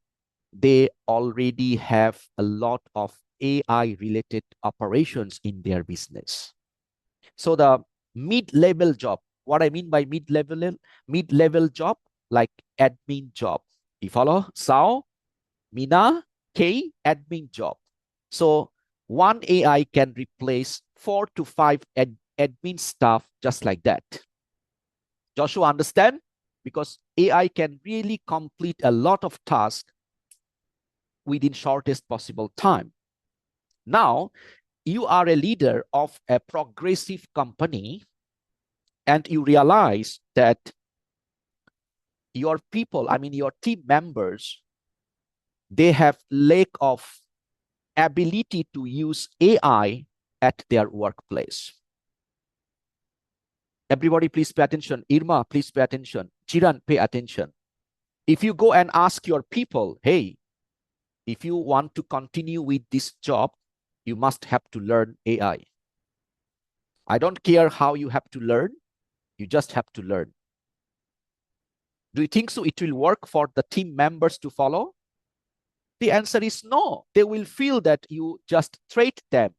they already have a lot of AI related operations in their business. So the mid-level job, what I mean by mid-level job, like admin job. You follow? Sao, Mina, K, admin job. So one AI can replace 4 to 5 admin staff just like that. Joshua, understand? Because AI can really complete a lot of tasks within shortest possible time. Now, you are a leader of a progressive company and you realize that your people, your team members, they have lack of ability to use AI at their workplace. Everybody please pay attention. Irma, please pay attention. Chiran, pay attention. If you go and ask your people, hey, if you want to continue with this job, you must have to learn AI. I don't care how you have to learn, you just have to learn. Do you think so it will work for the team members to follow? The answer is no. They will feel that you just threat them,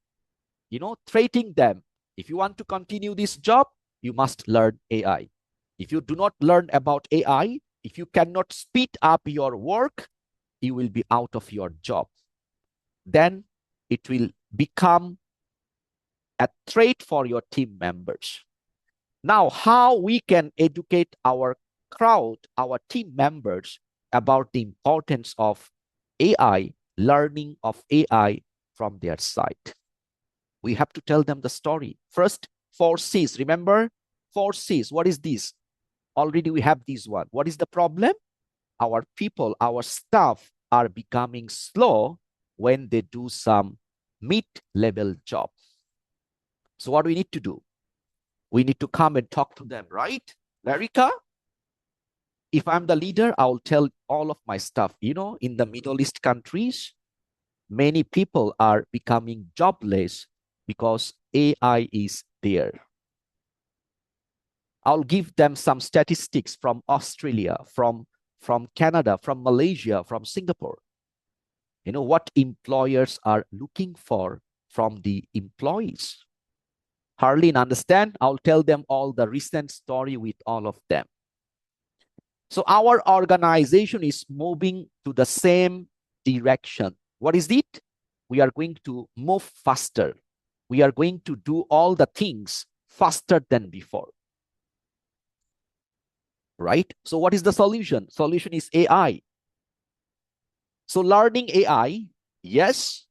threatening them. If you want to continue this job, you must learn AI. If you do not learn about AI, if you cannot speed up your work, you will be out of your job. Then it will become a threat for your team members. Now, how we can educate our crowd, our team members about the importance of AI, learning of AI from their side. We have to tell them the story. First, 4 C's. Remember? 4 C's. What is this? Already we have this one. What is the problem? Our people, our staff are becoming slow when they do some mid-level job. So what do we need to do? We need to come and talk to them, right? Larika, if I'm the leader, I'll tell all of my staff, in the Middle East countries, many people are becoming jobless because AI is there. I'll give them some statistics from Australia, from from Canada, from Malaysia, from Singapore. You know what employers are looking for from the employees. Harleen, understand? I'll tell them all the recent story with all of them. So our organization is moving to the same direction. What is it? We are going to move faster. We are going to do all the things faster than before. Right? So what is the solution? Solution is AI. So learning AI, yes,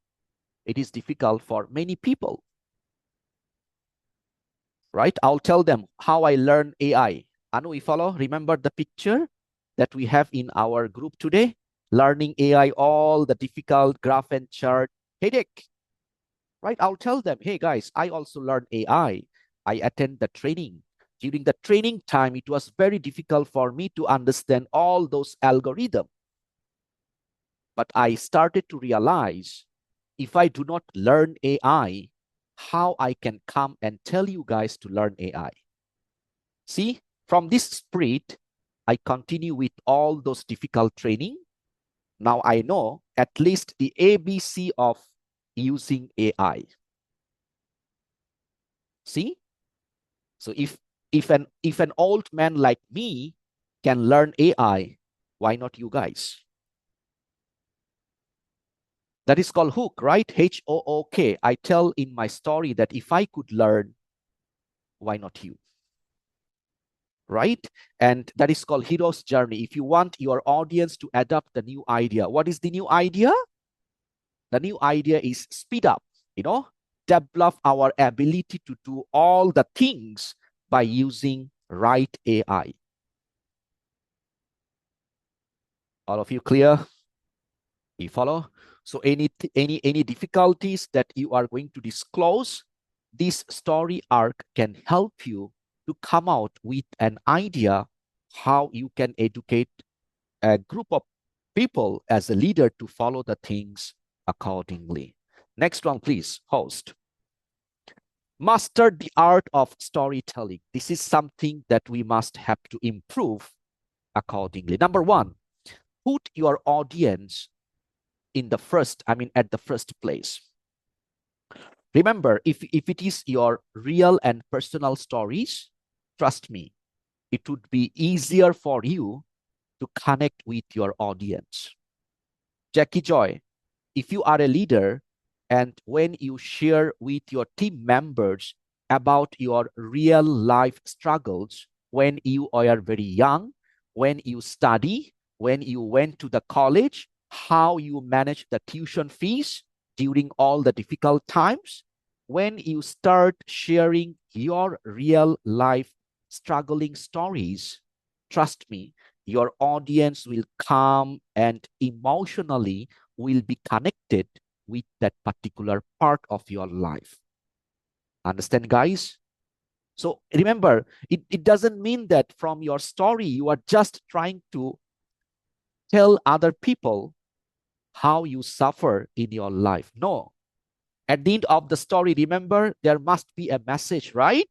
it is difficult for many people. Right? I'll tell them how I learn AI. Anu, you follow? Remember the picture that we have in our group today? Learning AI, all the difficult graph and chart headache. Right? I'll tell them, hey guys, I also learned AI. I attend the training. During the training time, it was very difficult for me to understand all those algorithms. But I started to realize if I do not learn AI, how I can come and tell you guys to learn AI. See, from this spirit, I continue with all those difficult training. Now I know at least the ABC of using AI. See? So if an old man like me can learn AI, why not you guys? That is called hook, right? H-O-O-K. I tell in my story that if I could learn, why not you? Right? And that is called hero's journey. If you want your audience to adopt the new idea, what is the new idea? The new idea is speed up, you know, develop our ability to do all the things by using right AI. All of you clear? You follow? So any difficulties that you are going to disclose, this story arc can help you to come out with an idea how you can educate a group of people as a leader to follow the things accordingly. Next one, please, host. Master the art of storytelling. This is something that we must have to improve accordingly. Number one, put your audience in the first, at the first place. Remember, if it is your real and personal stories, trust me, it would be easier for you to connect with your audience. Jackie Joy, if you are a leader and when you share with your team members about your real life struggles when you are very young, when you study, when you went to the college, how you manage the tuition fees during all the difficult times, when you start sharing your real life struggling stories, trust me, your audience will come and emotionally will be connected with that particular part of your life. Understand, guys? So remember, it doesn't mean that from your story, you are just trying to tell other people how you suffer in your life. No. At the end of the story, remember, there must be a message, right?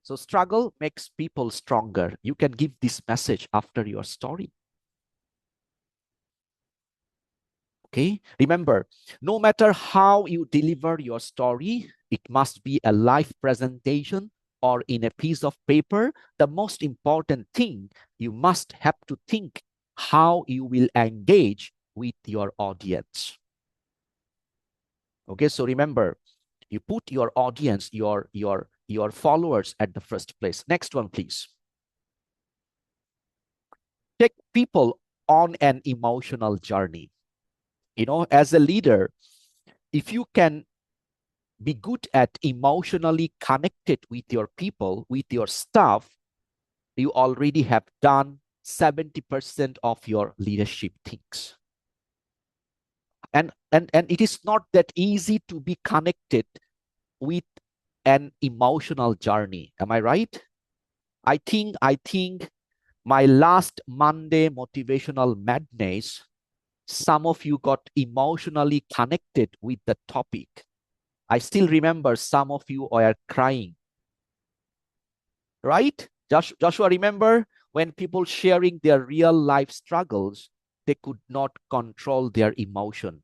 So struggle makes people stronger. You can give this message after your story. Okay, remember, no matter how you deliver your story, it must be a live presentation or in a piece of paper. The most important thing, you must have to think how you will engage with your audience. Okay, so remember, you put your audience, your followers at the first place. Next one, please. Take people on an emotional journey. You know, as a leader, if you can be good at emotionally connected with your people, with your staff, you already have done 70% of your leadership things. And it is not that easy to be connected with an emotional journey. Am I right? I think my last Monday motivational madness, some of you got emotionally connected with the topic. I still remember some of you are crying. Right? Joshua, remember when people sharing their real life struggles, they could not control their emotion,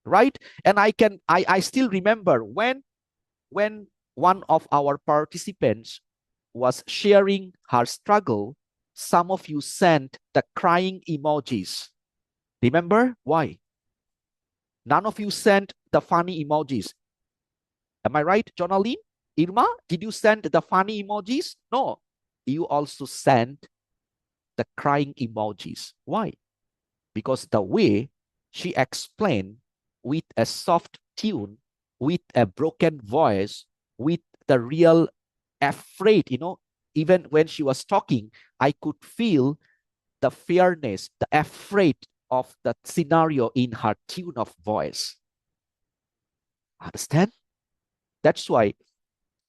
right? And I still remember when one of our participants was sharing her struggle, some of you sent the crying emojis. Remember why? None of you sent the funny emojis. Am I right, Jonaline? Irma, did you send the funny emojis? No. You also sent the crying emojis. Why? Because the way she explained with a soft tune, with a broken voice, with the real afraid, even when she was talking, I could feel the fairness, the afraid of the scenario in her tune of voice. Understand? That's why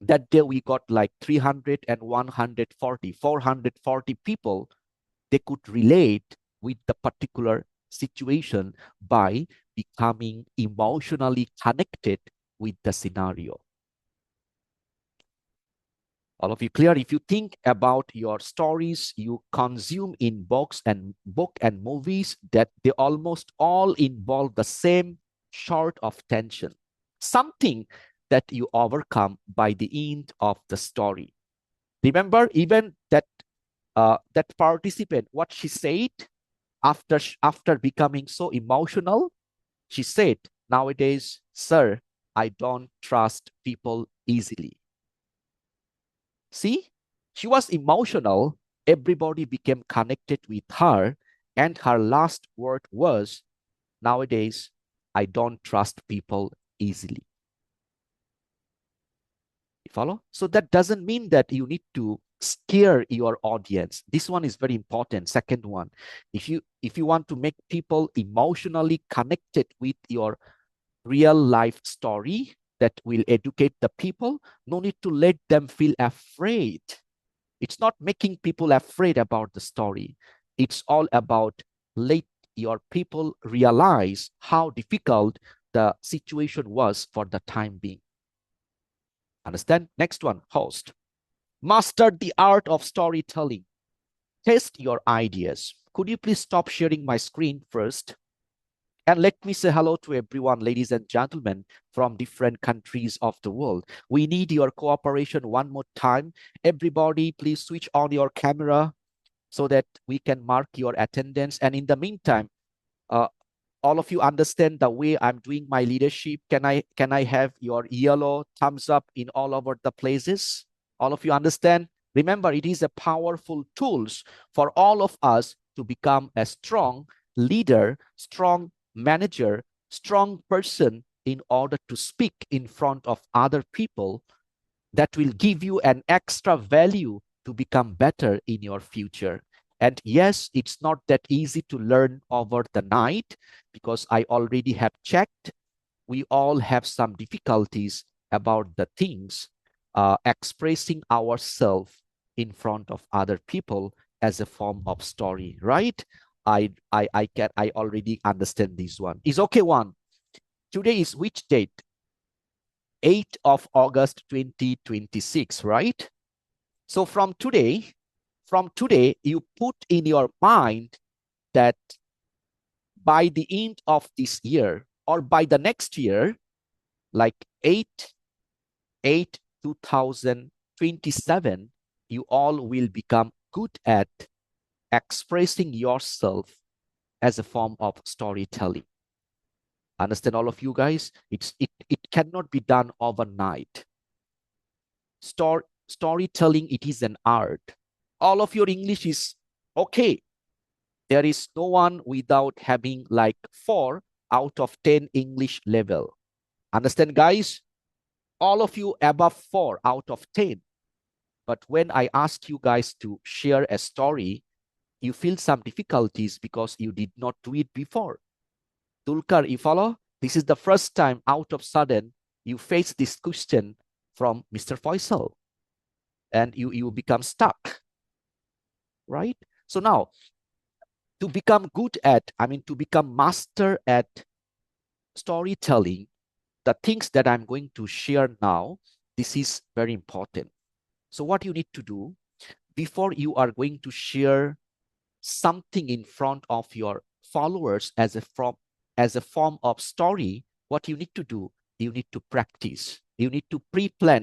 that day we got like 300 and 140, 440 people. They could relate with the particular situation by becoming emotionally connected with the scenario. All of you clear? If you think about your stories you consume in books and movies, that they almost all involve the same sort of tension, something that you overcome by the end of the story. Remember, even that participant, what she said after becoming so emotional, she said, "Nowadays, sir, I don't trust people easily." See, she was emotional. Everybody became connected with her. And her last word was, "Nowadays, I don't trust people easily." You follow? So that doesn't mean that you need to scare your audience. This one is very important. Second one, if you want to make people emotionally connected with your real life story that will educate the people, no need to let them feel afraid. It's not making people afraid about the story. It's all about let your people realize how difficult the situation was for the time being. Understand? Next one, host. Master the art of storytelling. Test your ideas. Could you please stop sharing my screen first? And let me say hello to everyone, ladies and gentlemen, from different countries of the world. We need your cooperation one more time. Everybody, please switch on your camera so that we can mark your attendance. And in the meantime, all of you understand the way I'm doing my leadership. Can I have your yellow thumbs up in all over the places? All of you understand? Remember, it is a powerful tools for all of us to become a strong leader, strong manager, strong person in order to speak in front of other people. That will give you an extra value to become better in your future. And yes, it's not that easy to learn over the night, because I already have checked. We all have some difficulties about the things, expressing ourselves in front of other people as a form of story, right? I already understand this one. Is okay one. Today is which date? 8th of August 2026, right? So from today, you put in your mind that by the end of this year or by the next year, like 2027, you all will become good at expressing yourself as a form of storytelling. Understand, all of you guys? It cannot be done overnight. Storytelling, it is an art. All of your English is okay. There is no one without having like 4 out of 10 English level. Understand, guys? All of you above 4 out of 10. But when I asked you guys to share a story, you feel some difficulties because you did not do it before. Dulkar, you follow? This is the first time out of sudden you face this question from Mr. Faisal. And you become stuck, right? So now, to become good at, to become master at storytelling, the things that I'm going to share now, this is very important. So what you need to do, before you are going to share something in front of your followers as a form of story, what you need to do, you need to practice. You need to pre-plan,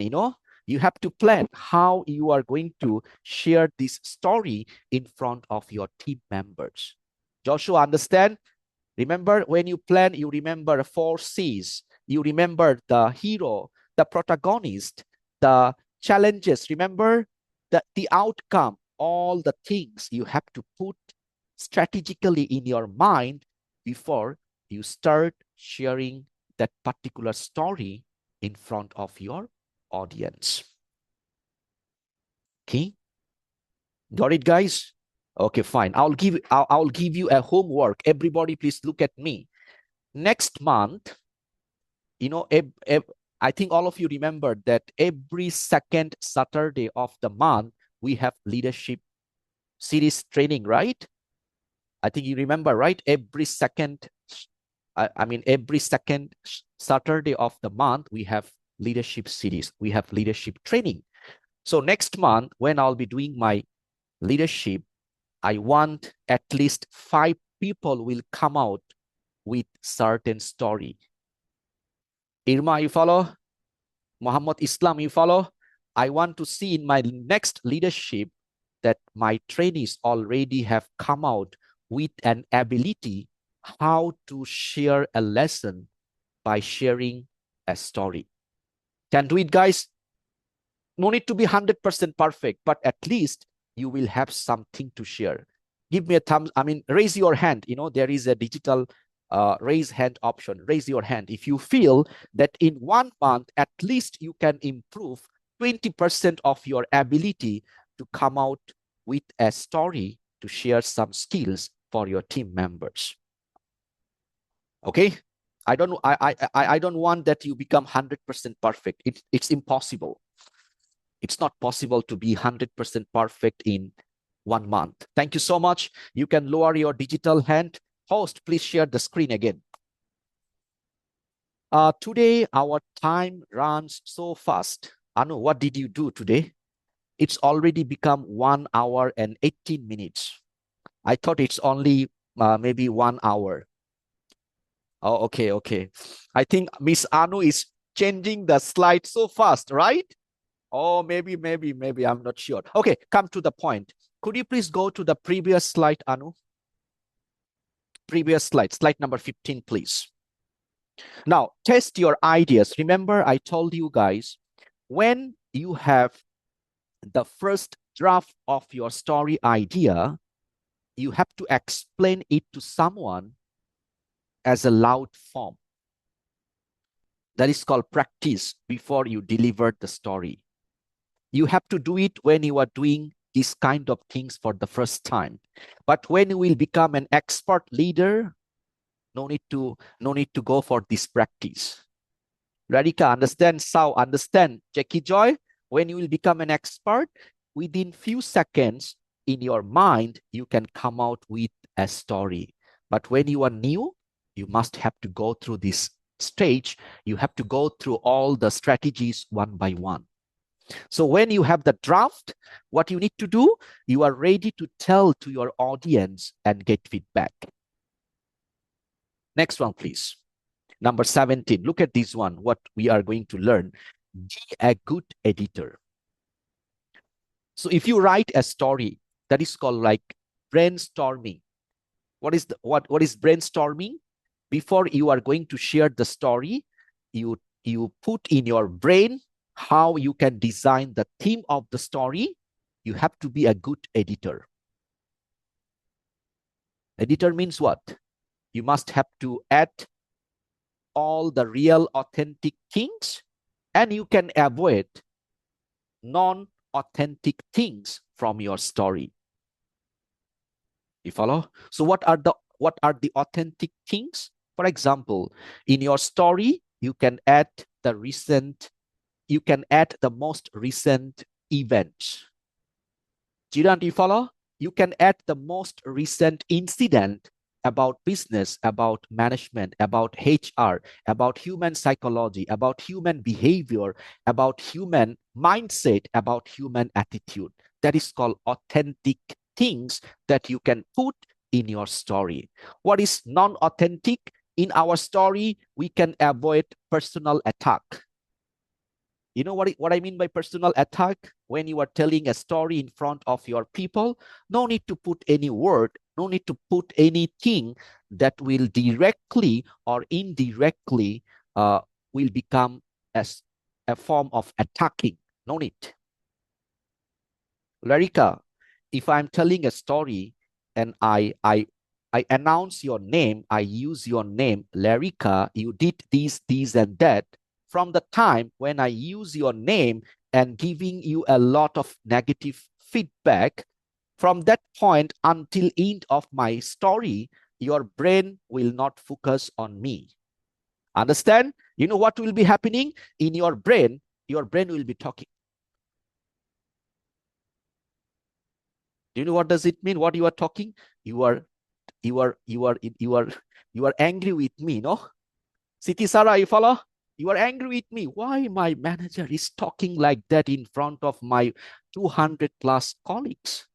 you have to plan how you are going to share this story in front of your team members. Joshua, understand? Remember, when you plan, you remember 4 C's. You remember the hero, the protagonist, the challenges. Remember the outcome, all the things you have to put strategically in your mind before you start sharing that particular story in front of your audience. Okay, got it, guys? Okay, fine. I'll give you a homework. Everybody, please look at me. Next month, I think all of you remember that every second Saturday of the month, we have leadership series training, right? I think you remember, right? Every second Saturday of the month, we have leadership series. We have leadership training. So next month, when I'll be doing my leadership, I want at least 5 people will come out with certain story. Irma, you follow? Muhammad Islam, you follow? I want to see in my next leadership that my trainees already have come out with an ability how to share a lesson by sharing a story. Can do it, guys? No need to be 100% perfect, but at least you will have something to share. Give me a thumbs, raise your hand. There is a digital raise hand option. Raise your hand if you feel that in 1 month, at least you can improve 20% of your ability to come out with a story to share some skills for your team members. Okay, I don't want that you become 100% perfect. It's impossible. It's not possible to be 100% perfect in 1 month. Thank you so much. You can lower your digital hand. Host, please share the screen again. Today, our time runs so fast. Anu, what did you do today? It's already become 1 hour and 18 minutes. I thought it's only maybe 1 hour. Oh, okay. I think Miss Anu is changing the slide so fast, right? Oh, maybe, I'm not sure. Okay, come to the point. Could you please go to the previous slide, Anu? Previous slide number 15, please. Now, test your ideas. Remember, I told you guys, when you have the first draft of your story idea, you have to explain it to someone as a loud form. That is called practice before you deliver the story. You have to do it when you are doing these kind of things for the first time. But when you will become an expert leader, no need to go for this practice. Radhika, understand? Sao, understand? Jackie Joy, when you will become an expert, within few seconds in your mind, you can come out with a story. But when you are new, you must have to go through this stage. You have to go through all the strategies one by one. So when you have the draft, what you need to do, you are ready to tell to your audience and get feedback. Next one, please. Number 17. Look at this one, what we are going to learn. Be a good editor. So if you write a story, that is called like brainstorming. What is brainstorming? Before you are going to share the story, you put in your brain how you can design the theme of the story. You have to be a good editor. Editor means what? You must have to add all the real authentic things, and you can avoid non-authentic things from your story. You follow? So what are the authentic things? For example, in your story, you can add the most recent events. Jiran, do you follow? You can add the most recent incident about business, about management, about HR, about human psychology, about human behavior, about human mindset, about human attitude. That is called authentic things that you can put in your story. What is non-authentic? In our story, we can avoid personal attack. You know what I mean by personal attack? When you are telling a story in front of your people, no need to put any word, no need to put anything that will directly or indirectly will become as a form of attacking. No need. Larika, if I'm telling a story and I announce your name, I use your name, Larika, you did this, and that. From the time when I use your name and giving you a lot of negative feedback, from that point until end of my story, your brain will not focus on me. Understand? You know what will be happening in your brain? Your brain will be talking. Do you know what does it mean? What you are talking? You are angry with me, no? Siti Sarah, you follow? You are angry with me. Why my manager is talking like that in front of my 200 plus colleagues?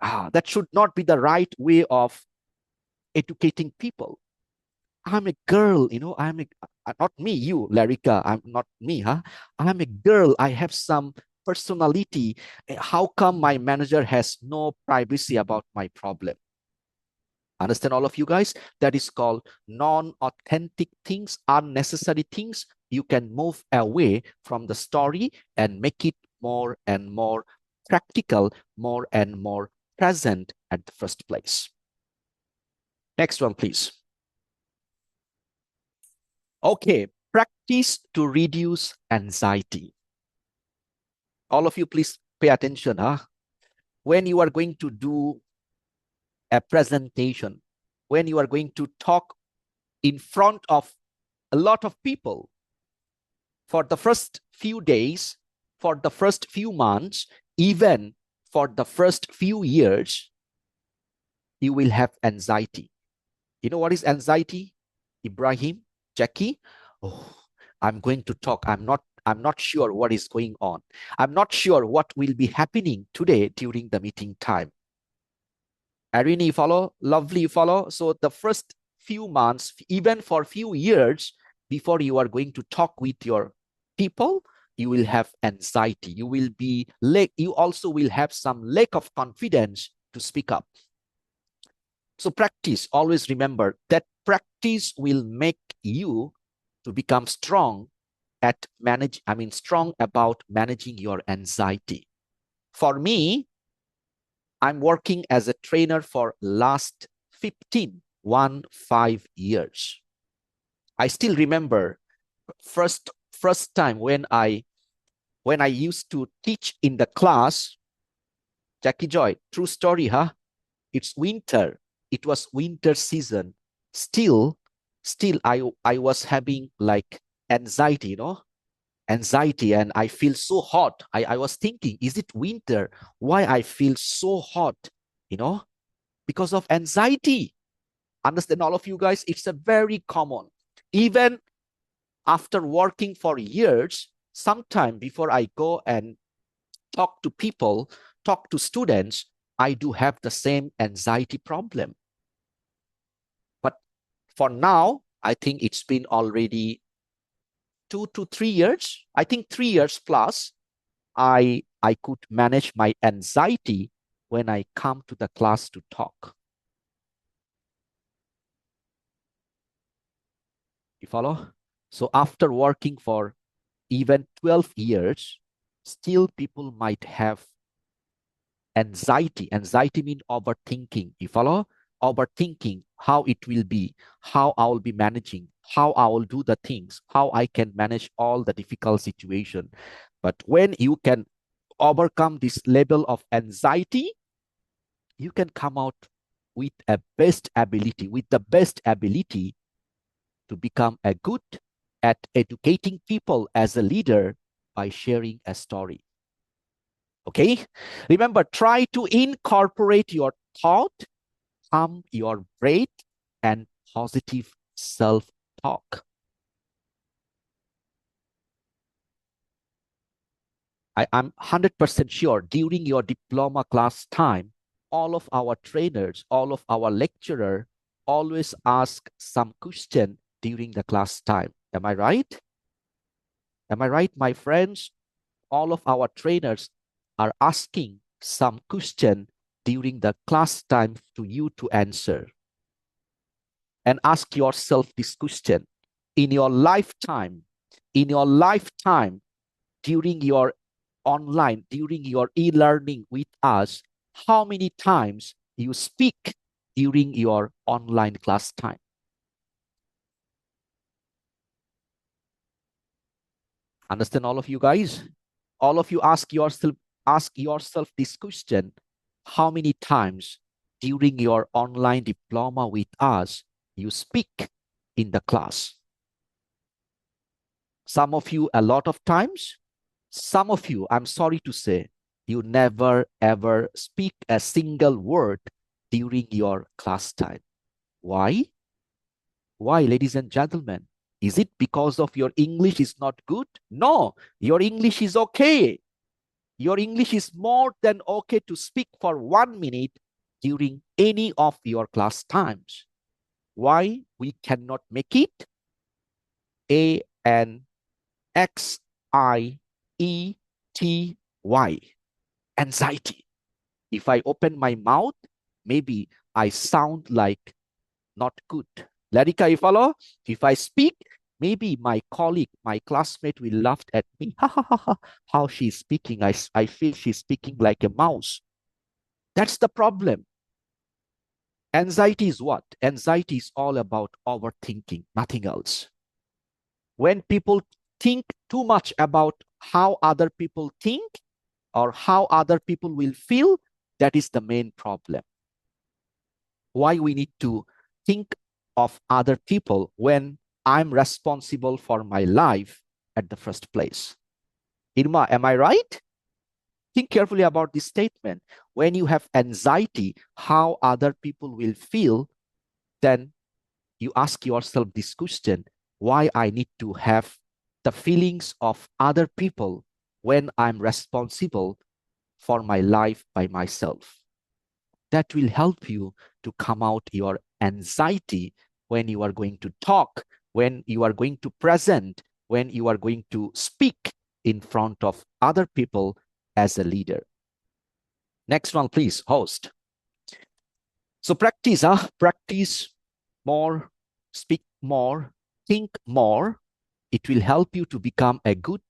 That should not be the right way of educating people. I'm a girl, you know, not me, you, Larika, I'm not me, huh? I'm a girl, I have some personality. How come my manager has no privacy about my problem? Understand, all of you guys? That is called non-authentic things, unnecessary things. You can move away from the story and make it more and more practical, more and more present at the first place. Next one, please. Okay, practice to reduce anxiety. All of you, please pay attention. When you are going to do a presentation, when you are going to talk in front of a lot of people, for the first few days, for the first few months, even for the first few years, you will have anxiety. You know what is anxiety? Ibrahim, Jackie? Oh, I'm going to talk. I'm not sure what is going on. I'm not sure what will be happening today during the meeting time. Arini, you follow? Lovely, you follow? So the first few months, even for few years, before you are going to talk with your people, you will have anxiety. You also will have some lack of confidence to speak up. So practice, always remember that practice will make you to become strong strong about managing your anxiety. For me, I'm working as a trainer for last 15 years. I still remember first time when I used to teach in the class. Jackie Joy, true story, huh? It's winter. It was winter season. Still I was having like anxiety, you know, anxiety, and I feel so hot. I was thinking, is it winter? Why I feel so hot, you know, because of anxiety. Understand, all of you guys? It's a very common. Even after working for years, sometime before I go and talk to people, talk to students, I do have the same anxiety problem. But for now, I think it's been already 2 to 3 years. I think 3 years plus, I could manage my anxiety when I come to the class to talk. You follow? So after working for even 12 years, still people might have anxiety. Anxiety means overthinking. You follow? Overthinking how it will be, how I will be managing, how I will do the things, how I can manage all the difficult situation. But when you can overcome this level of anxiety, you can come out with the best ability to become a good at educating people as a leader by sharing a story. Okay? Remember, try to incorporate your thought, calm your breath, and positive self-talk. I'm 100% sure during your diploma class time, all of our trainers, all of our lecturer always ask some question during the class time. Am I right? Am I right, my friends? All of our trainers are asking some question during the class time to you to answer. And ask yourself this question. In your lifetime, during your online, during your e-learning with us, how many times you speak during your online class time? Understand, all of you guys? All of you ask yourself this question. How many times during your online diploma with us you speak in the class? Some of you a lot of times. Some of you, I'm sorry to say, you never ever speak a single word during your class time. Why? Why, ladies and gentlemen? Is it because of your English is not good? No, your English is okay. Your English is more than okay to speak for 1 minute during any of your class times. Why we cannot make it? ANXIETY. Anxiety. If I open my mouth, maybe I sound like not good. Larika, you follow? If I speak, maybe my colleague, my classmate will laugh at me. Ha ha ha ha. How she's speaking. I feel she's speaking like a mouse. That's the problem. Anxiety is what? Anxiety is all about overthinking, nothing else. When people think too much about how other people think or how other people will feel, that is the main problem. Why we need to think of other people when I'm responsible for my life at the first place. Irma, am I right? Think carefully about this statement. When you have anxiety, how other people will feel, then you ask yourself this question, why I need to have the feelings of other people when I'm responsible for my life by myself. That will help you to come out your anxiety when you are going to talk, when you are going to present, when you are going to speak in front of other people as a leader. Next one, please, host. So practice more, speak more, think more. It will help you to become a good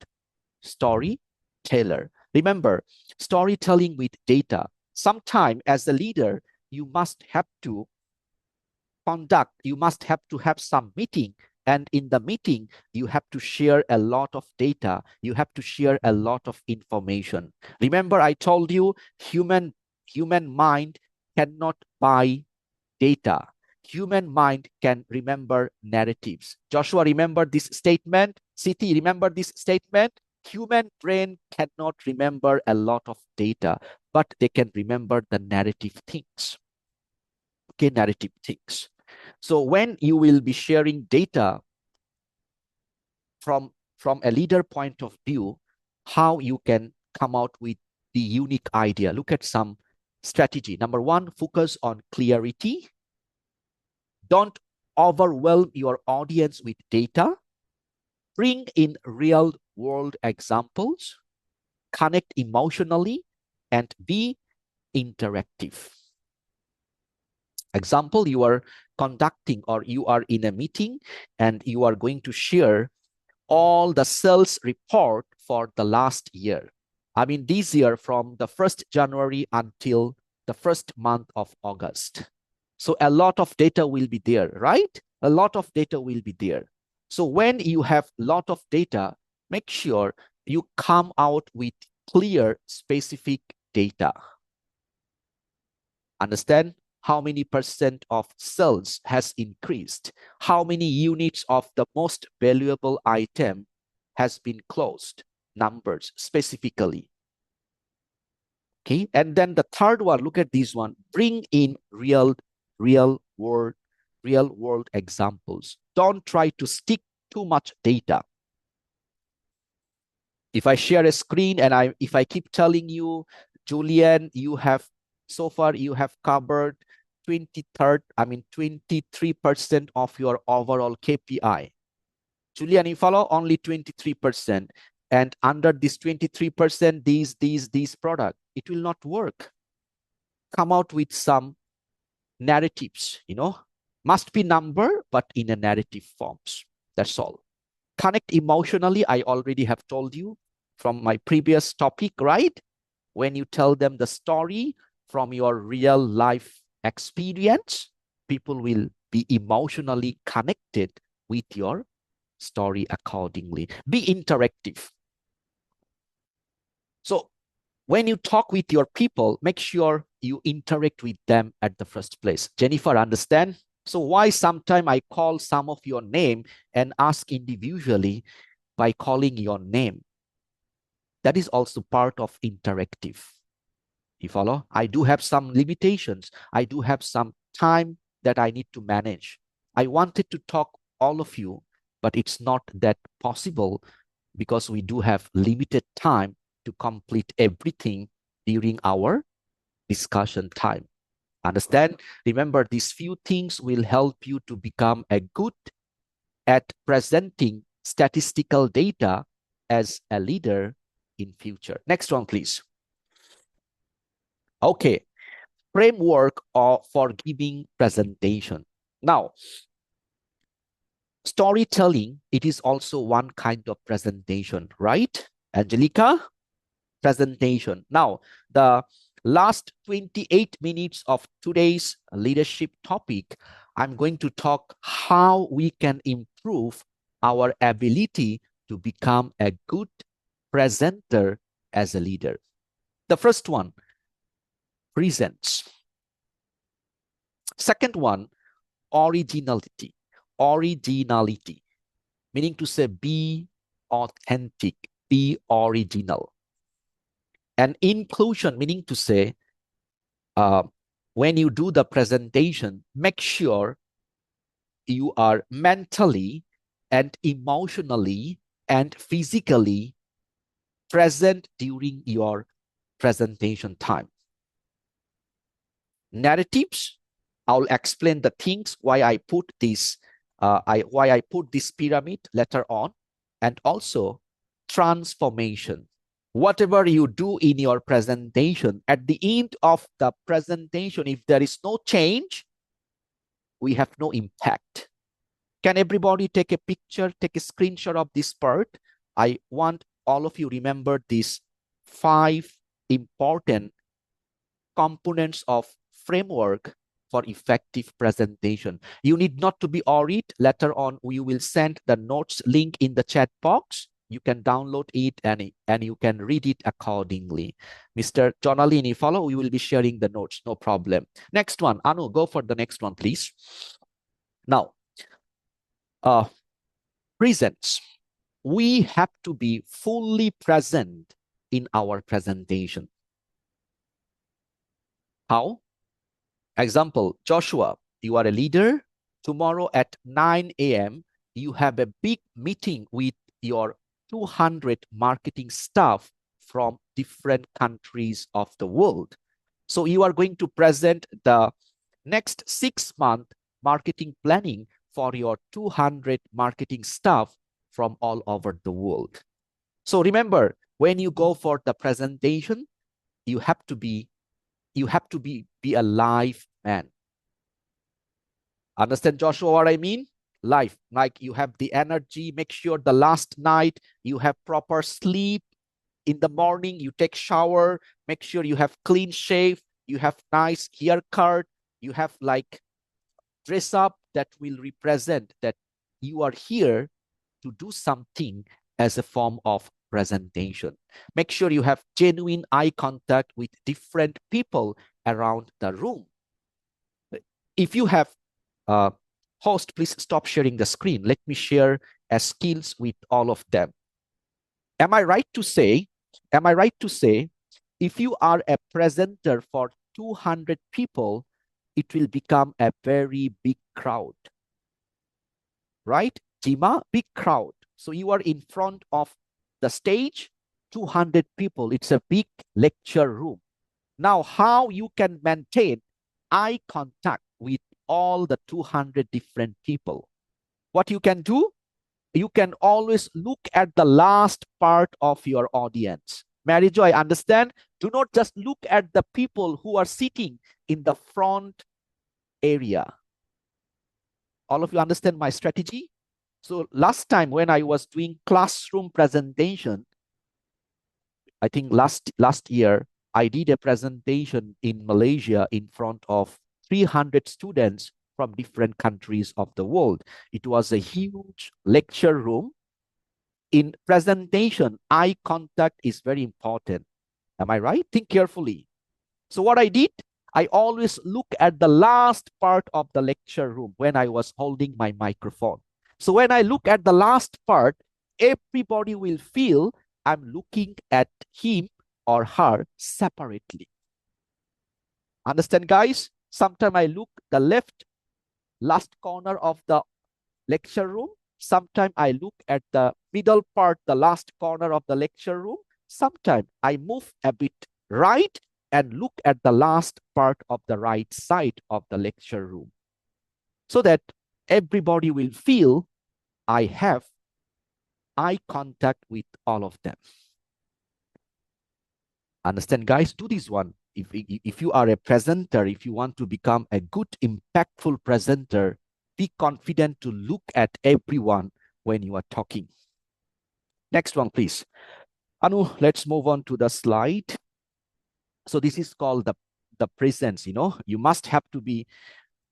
storyteller. Remember, storytelling with data. Sometime as a leader, you must have to have some meeting. And in the meeting, you have to share a lot of data. You have to share a lot of information. Remember, I told you, human mind cannot buy data. Human mind can remember narratives. Joshua, remember this statement? Siti, remember this statement? Human brain cannot remember a lot of data, but they can remember the narrative things. Okay, narrative things. So when you will be sharing data from a leader point of view, how you can come out with the unique idea. Look at some strategy. Number one, focus on clarity. Don't overwhelm your audience with data. Bring in real world examples. Connect emotionally and be interactive. Example, you are conducting or you are in a meeting and you are going to share all the sales report for the last year. I mean, this year from the 1st January until the first month of August. So a lot of data will be there, right? A lot of data will be there. So when you have a lot of data, make sure you come out with clear, specific data. Understand? How many % of sales has increased? How many units of the most valuable item has been closed? Numbers specifically. Okay, and then the third one, look at this one. Bring in real world examples. Don't try to stick too much data. If I share a screen and if I keep telling you, Julian, so far you have covered 23% of your overall KPI. Julian, you follow only 23%. And under this 23%, these product, it will not work. Come out with some narratives, must be number, but in a narrative forms. That's all. Connect emotionally. I already have told you from my previous topic, right? When you tell them the story from your real life experience, people will be emotionally connected with your story accordingly. Be interactive. So when you talk with your people, make sure you interact with them at the first place. Jennifer, understand? So why sometimes I call some of your name and ask individually by calling your name? That is also part of interactive. You follow? I do have some limitations. I do have some time that I need to manage. I wanted to talk all of you, but it's not that possible because we do have limited time to complete everything during our discussion time. Understand? Remember, these few things will help you to become a good at presenting statistical data as a leader in future. Next one, please. Okay, framework for giving presentation. Now, storytelling, it is also one kind of presentation, right? Angelica? Presentation. Now, the last 28 minutes of today's leadership topic, I'm going to talk how we can improve our ability to become a good presenter as a leader. The first one, presents. Second one, originality. Originality, meaning to say be authentic, be original. And inclusion, meaning to say, when you do the presentation, make sure you are mentally and emotionally and physically present during your presentation time. Narratives, I'll explain the things why I put this pyramid later on, and also transformation. Whatever you do in your presentation, at the end of the presentation, if there is no change, we have no impact. Can everybody take a picture, take a screenshot of this part? I want all of you remember these 5 important components of framework for effective presentation. You need not to be worried. Later on, we will send the notes link in the chat box. You can download it and you can read it accordingly. Mr. Jonalini, follow, we will be sharing the notes, no problem. Next one, Anu, go for the next one, please. Now, presence. We have to be fully present in our presentation. How? Example, Joshua, you are a leader. Tomorrow at 9 a.m., you have a big meeting with your 200 marketing staff from different countries of the world. So you are going to present the next 6-month marketing planning for your 200 marketing staff from all over the world. So remember, when you go for the presentation, you have to be a live man. Understand, Joshua, what I mean? Live, like you have the energy. Make sure the last night you have proper sleep. In the morning, you take shower. Make sure you have clean shave. You have nice haircut. You have like dress up that will represent that you are here to do something as a form of presentation. Make sure you have genuine eye contact with different people around the room. If you have host, please stop sharing the screen. Let me share skills with all of them. Am I right to say, if you are a presenter for 200 people, it will become a very big crowd, right? Jima, big crowd. So you are in front of the stage 200 people. It's a big lecture room. Now, how you can maintain eye contact with all the 200 different people? What you can do? You can always look at the last part of your audience. Mary Jo, I understand. Do not just look at the people who are sitting in the front area. All of you understand my strategy? So last time when I was doing classroom presentation, I think last year, I did a presentation in Malaysia in front of 300 students from different countries of the world. It was a huge lecture room. In presentation, eye contact is very important. Am I right? Think carefully. So what I did, I always look at the last part of the lecture room when I was holding my microphone. So when I look at the last part, everybody will feel I'm looking at him or her separately. Understand, guys? Sometimes I look the last corner of the lecture room. Sometimes I look at the middle part, the last corner of the lecture room. Sometimes I move a bit right and look at the last part of the right side of the lecture room, so that everybody will feel I have eye contact with all of them. Understand, guys? Do this one. If you are a presenter, if you want to become a good, impactful presenter, be confident to look at everyone when you are talking. Next one, please. Anu, let's move on to the slide. So this is called the presence, You must have to be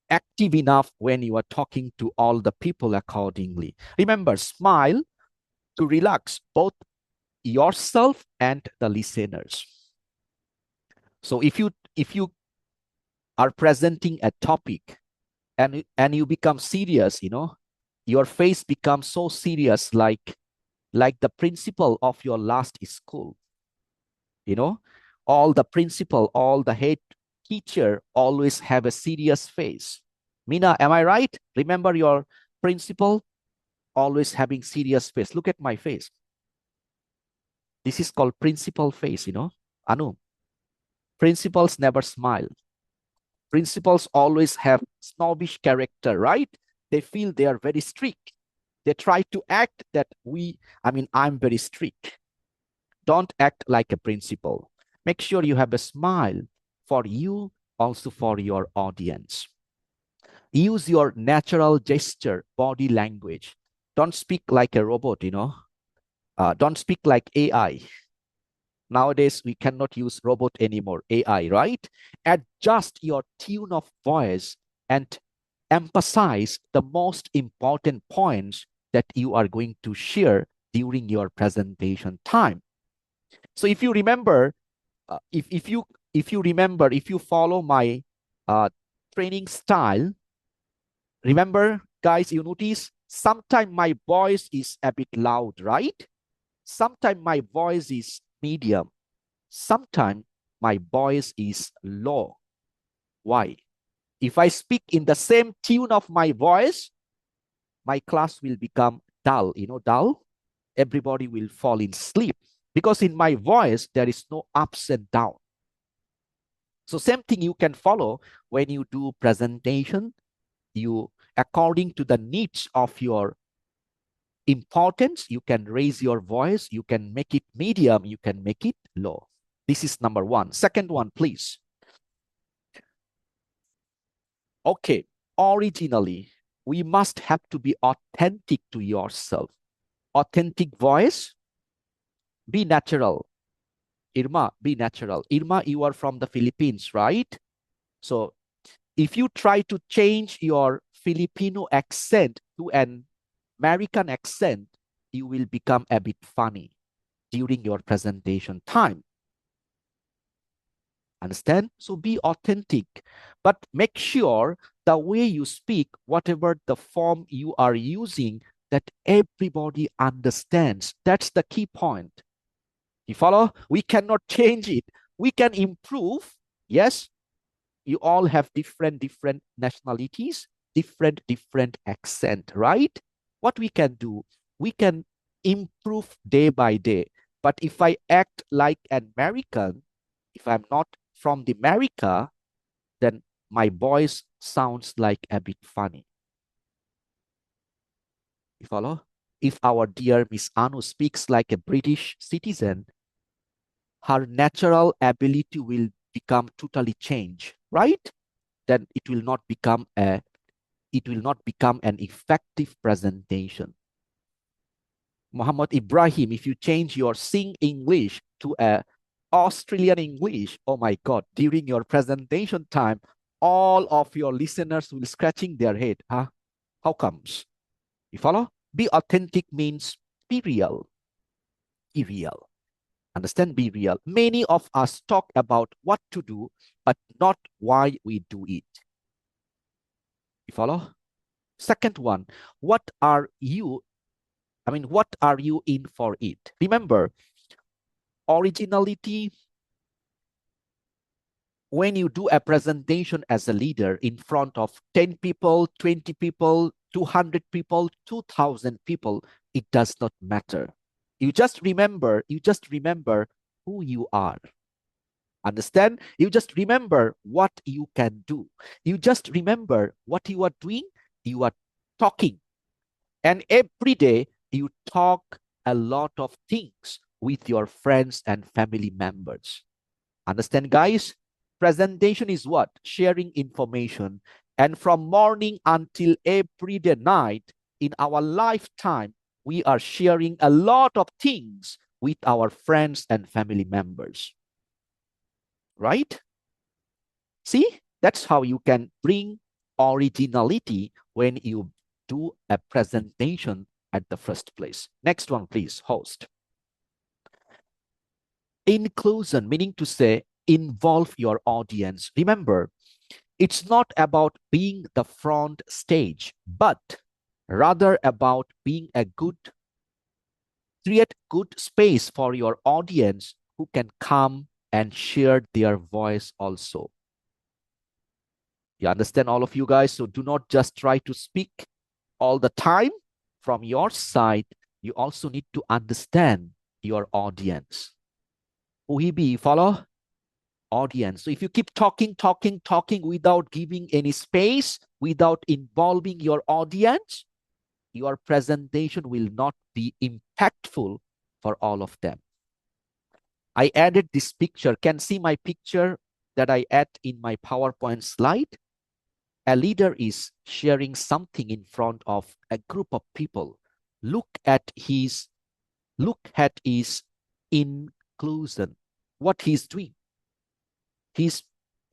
active enough when you are talking to all the people accordingly. Remember, smile to relax both yourself and the listeners. So if you are presenting a topic and you become serious, your face becomes so serious, like the principal of your last school. All the principal, all the head teacher always have a serious face. Mina, am I right? Remember your principal always having serious face. Look at my face. This is called principal face, Anu. Principals never smile. Principals always have snobbish character, right? They feel they are very strict. They try to act that I'm very strict. Don't act like a principal. Make sure you have a smile for you, also for your audience. Use your natural gesture, body language. Don't speak like a robot, Don't speak like AI. Nowadays, we cannot use robot anymore, AI, right? Adjust your tune of voice and emphasize the most important points that you are going to share during your presentation time. So if you remember, if you follow my training style, remember, guys, you notice sometimes my voice is a bit loud, right? Sometimes my voice is medium. Sometimes my voice is low. Why? If I speak in the same tune of my voice, my class will become dull. Dull? Everybody will fall in sleep. Because in my voice, there is no ups and downs. So same thing you can follow when you do presentation. According to the needs of your importance, you can raise your voice, you can make it medium, you can make it low. This is number one. Second one, please. Okay, originally, we must have to be authentic to yourself. Authentic voice, be natural. Irma, be natural. Irma, you are from the Philippines, right? So if you try to change your Filipino accent to an American accent, you will become a bit funny during your presentation time. Understand? So be authentic, but make sure the way you speak, whatever the form you are using, that everybody understands. That's the key point. You follow? We cannot change it. We can improve. Yes, you all have different nationalities, different accent, right? What we can do, we can improve day by day. But if I act like an American, if I'm not from the America, then my voice sounds like a bit funny. You follow? If our dear Miss Anu speaks like a British citizen, her natural ability will become totally changed, right? Then it will not become an effective presentation. Muhammad Ibrahim, if you change your sing English to a Australian English, oh my God, during your presentation time, all of your listeners will scratching their head. Huh? How comes? You follow? Be authentic means be real. Be real. Understand? Be real. Many of us talk about what to do, but not why we do it. You follow? Second one, what are you in for it? Remember, originality, when you do a presentation as a leader in front of 10 people, 20 people, 200 people, 2,000 people, it does not matter. You just remember who you are. Understand? You just remember what you can do. You just remember what you are doing. You are talking. And every day you talk a lot of things with your friends and family members. Understand, guys? Presentation is what? Sharing information. And from morning until every day night in our lifetime, we are sharing a lot of things with our friends and family members. Right? See, that's how you can bring originality when you do a presentation at the first place. Next one, please, host. Inclusion, meaning to say, involve your audience. Remember, it's not about being the front stage, but rather about being create good space for your audience who can come and share their voice also. You understand, all of you guys? So do not just try to speak all the time from your side. You also need to understand your audience. Uhibi, follow? Audience. So if you keep talking without giving any space, without involving your audience, your presentation will not be impactful for all of them. I added this picture. Can see my picture that I add in my PowerPoint slide? A leader is sharing something in front of a group of people. Look at his inclusion, what he's doing. He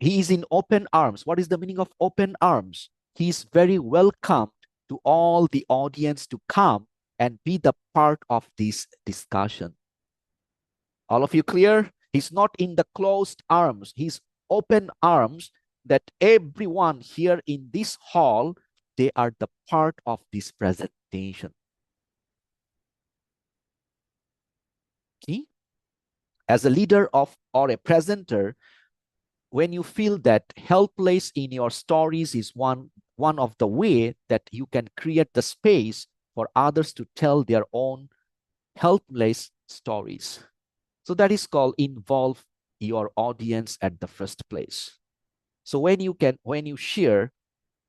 is in open arms. What is the meaning of open arms? He's very welcome to all the audience to come and be the part of this discussion. All of you clear? He's not in the closed arms. He's open arms, that everyone here in this hall, they are the part of this presentation. Okay? As a leader or a presenter, when you feel that helpless in your stories is one of the way that you can create the space for others to tell their own helpless stories. So that is called involve your audience at the first place. So when you share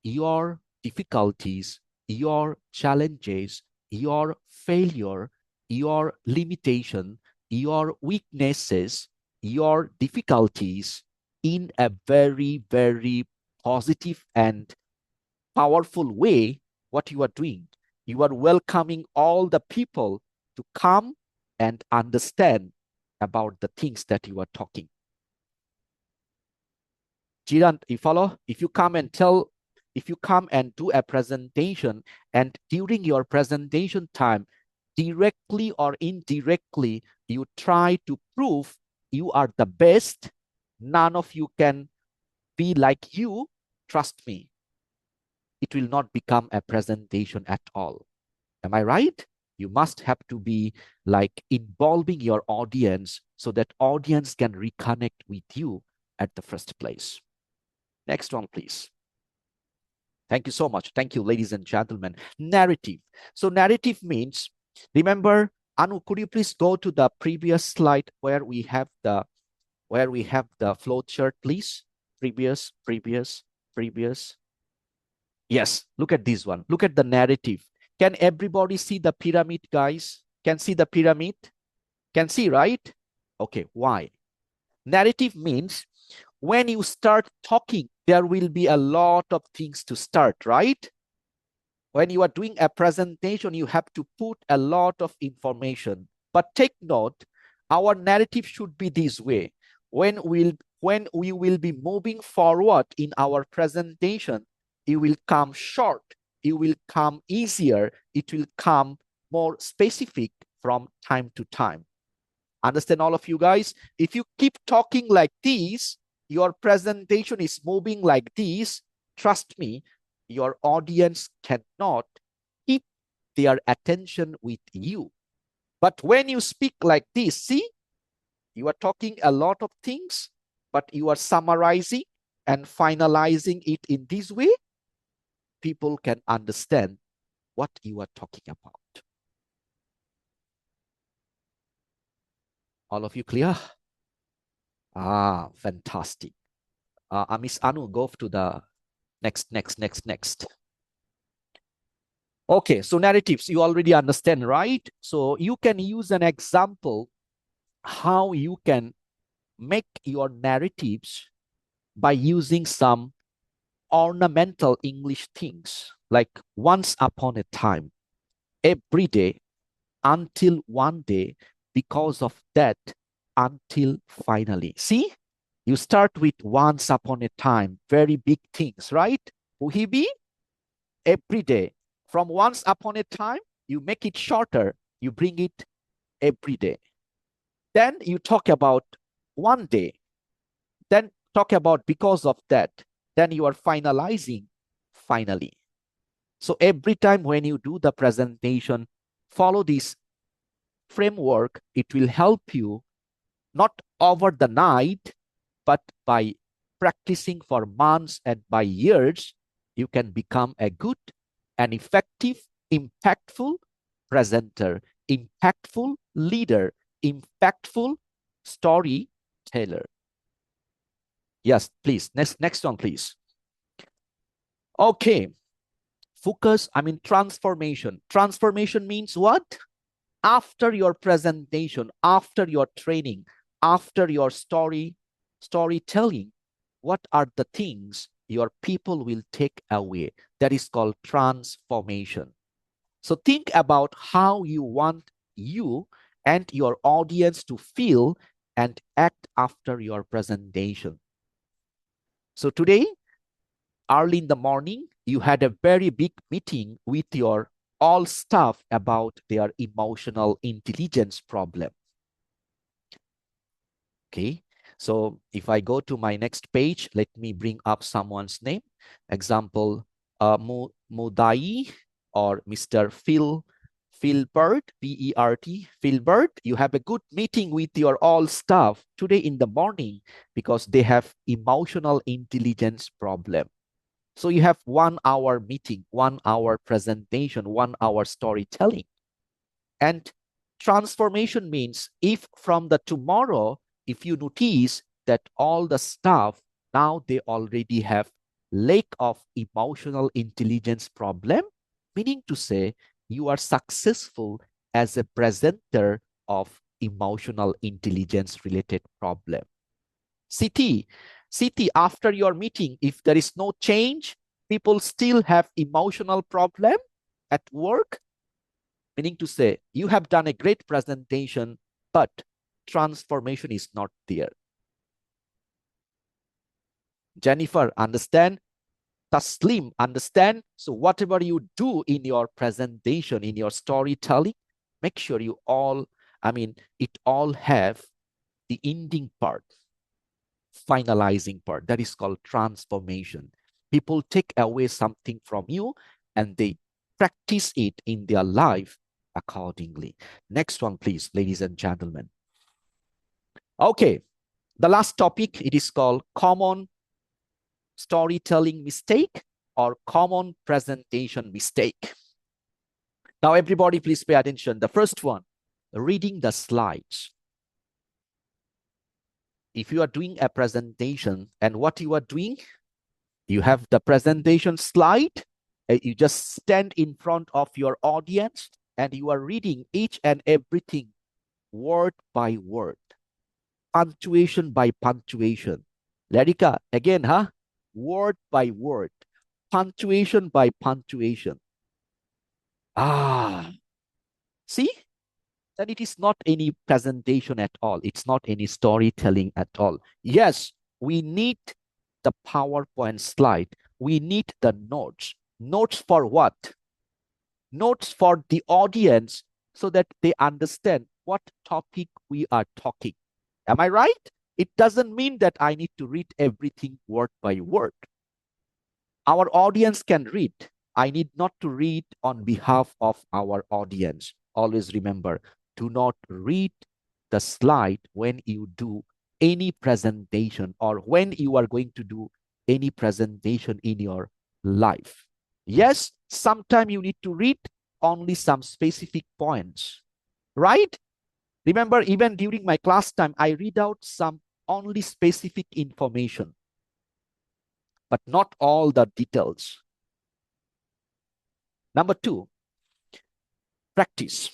your difficulties, your challenges, your failure, your limitation, your weaknesses, your difficulties in a very, very positive and powerful way, what you are doing, you are welcoming all the people to come and understand about the things that you are talking. Jiran, you follow? If you come and do a presentation, and during your presentation time, directly or indirectly, you try to prove you are the best, none of you can be like you, trust me, it will not become a presentation at all. Am I right? You must have to be like involving your audience so that audience can reconnect with you at the first place. Next one, please. Thank you so much. Thank you, ladies and gentlemen. Narrative. So narrative means, remember, Anu, could you please go to the previous slide where we have the flow chart, please? Previous. Yes, look at this one. Look at the narrative. Can everybody see the pyramid, guys? Can see the pyramid? Can see, right? Okay, why? Narrative means when you start talking, there will be a lot of things to start, right? When you are doing a presentation, you have to put a lot of information. But take note, our narrative should be this way. When we will be moving forward in our presentation, it will come short, it will come easier, it will come more specific from time to time. Understand, all of you guys? If you keep talking like this, your presentation is moving like this, trust me, your audience cannot keep their attention with you. But when you speak like this, see, you are talking a lot of things, but you are summarizing and finalizing it in this way, people can understand what you are talking about. All of you clear? Ah, fantastic. Miss Anu, go to the next. Okay, so narratives, you already understand, right? So you can use an example how you can make your narratives by using some ornamental English things like once upon a time, every day, until one day, because of that, until finally. See, you start with once upon a time, very big things, right? Uhibi, every day. From once upon a time, you make it shorter, you bring it every day. Then you talk about one day, then talk about because of that, then you are finalizing finally. So every time when you do the presentation, follow this framework. It will help you not over the night, but by practicing for months and by years, you can become a good and effective, impactful presenter, impactful leader, impactful storyteller. Yes, please. Next one, please. Okay. Focus, transformation. Transformation means what? After your presentation, after your training, after your storytelling, what are the things your people will take away? That is called transformation. So think about how you want you and your audience to feel and act after your presentation. So today, early in the morning, you had a very big meeting with your all staff about their emotional intelligence problem. Okay, so if I go to my next page, let me bring up someone's name. Example, Mudai or Mr. Philbert, P-E-R-T, Philbert. You have a good meeting with your all staff today in the morning because they have emotional intelligence problem. So you have 1 hour meeting, 1 hour presentation, 1 hour storytelling. And transformation means if from the tomorrow, if you notice that all the staff, now they already have lack of emotional intelligence problem, meaning to say you are successful as a presenter of emotional intelligence related problem. CT, after your meeting, if there is no change, people still have emotional problem at work, meaning to say you have done a great presentation, but transformation is not there. Jennifer, understand? Taslim, understand? So whatever you do in your presentation, in your storytelling, make sure you all, it all have the ending part, finalizing part. That is called transformation. People take away something from you and they practice it in their life accordingly. Next one, please, ladies and gentlemen. Okay, the last topic, it is called common storytelling mistake or common presentation mistake. Now, everybody, please pay attention. The first one, reading the slides. If you are doing a presentation and what you are doing, you have the presentation slide, you just stand in front of your audience and you are reading each and everything word by word, punctuation by punctuation. Larika, again, huh? Word by word, punctuation by punctuation. See? Then it is not any presentation at all. It's not any storytelling at all. Yes, we need the PowerPoint slide. We need the notes. Notes for what? Notes for the audience so that they understand what topic we are talking. Am I right? It doesn't mean that I need to read everything word by word. Our audience can read. I need not to read on behalf of our audience. Always remember, do not read the slide when you do any presentation or when you are going to do any presentation in your life. Yes, sometimes you need to read only some specific points, right? Remember, even during my class time, I read out some only specific information, but not all the details. Number 2, practice.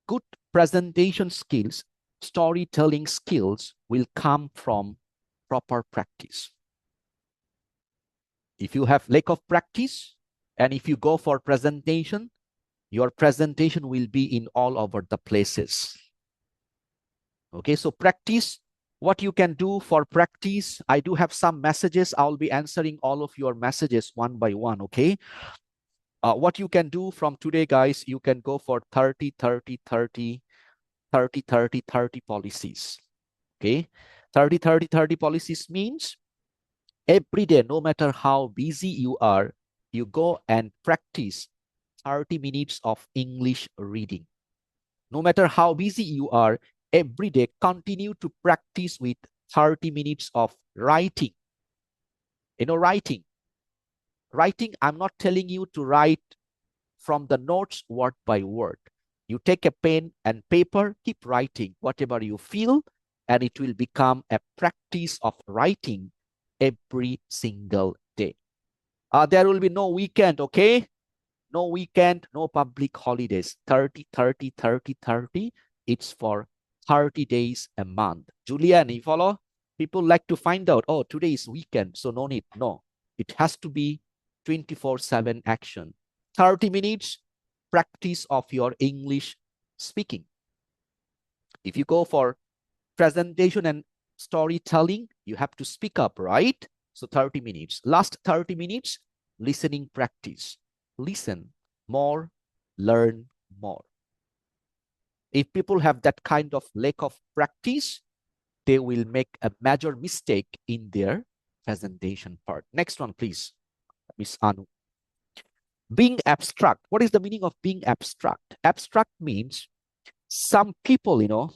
Good presentation skills, storytelling skills will come from proper practice. If you have lack of practice and if you go for presentation, your presentation will be in all over the places. Okay, so practice. What you can do for practice, I do have some messages. I'll be answering all of your messages one by one, okay? What you can do from today, guys, you can go for 30, 30, 30, 30, 30, 30 policies, okay? 30, 30, 30 policies means every day, no matter how busy you are, you go and practice 30 minutes of English reading. No matter how busy you are, every day continue to practice with 30 minutes of writing. You know, writing, I'm not telling you to write from the notes word by word. You take a pen and paper, keep writing whatever you feel, and it will become a practice of writing every single day. There will be no weekend, okay? No weekend, no public holidays. 30, 30, 30, 30. It's for 30 days a month. Julian, you follow? People like to find out, oh, today is weekend, so no need. No, it has to be 24/7 action. 30 minutes practice of your English speaking. If you go for presentation and storytelling, you have to speak up, right? So 30 minutes. Last 30 minutes, listening practice. Listen more, learn more. If people have that kind of lack of practice, they will make a major mistake in their presentation part. Next one, please, Miss Anu. Being abstract. What is the meaning of being abstract? Abstract means some people, you know,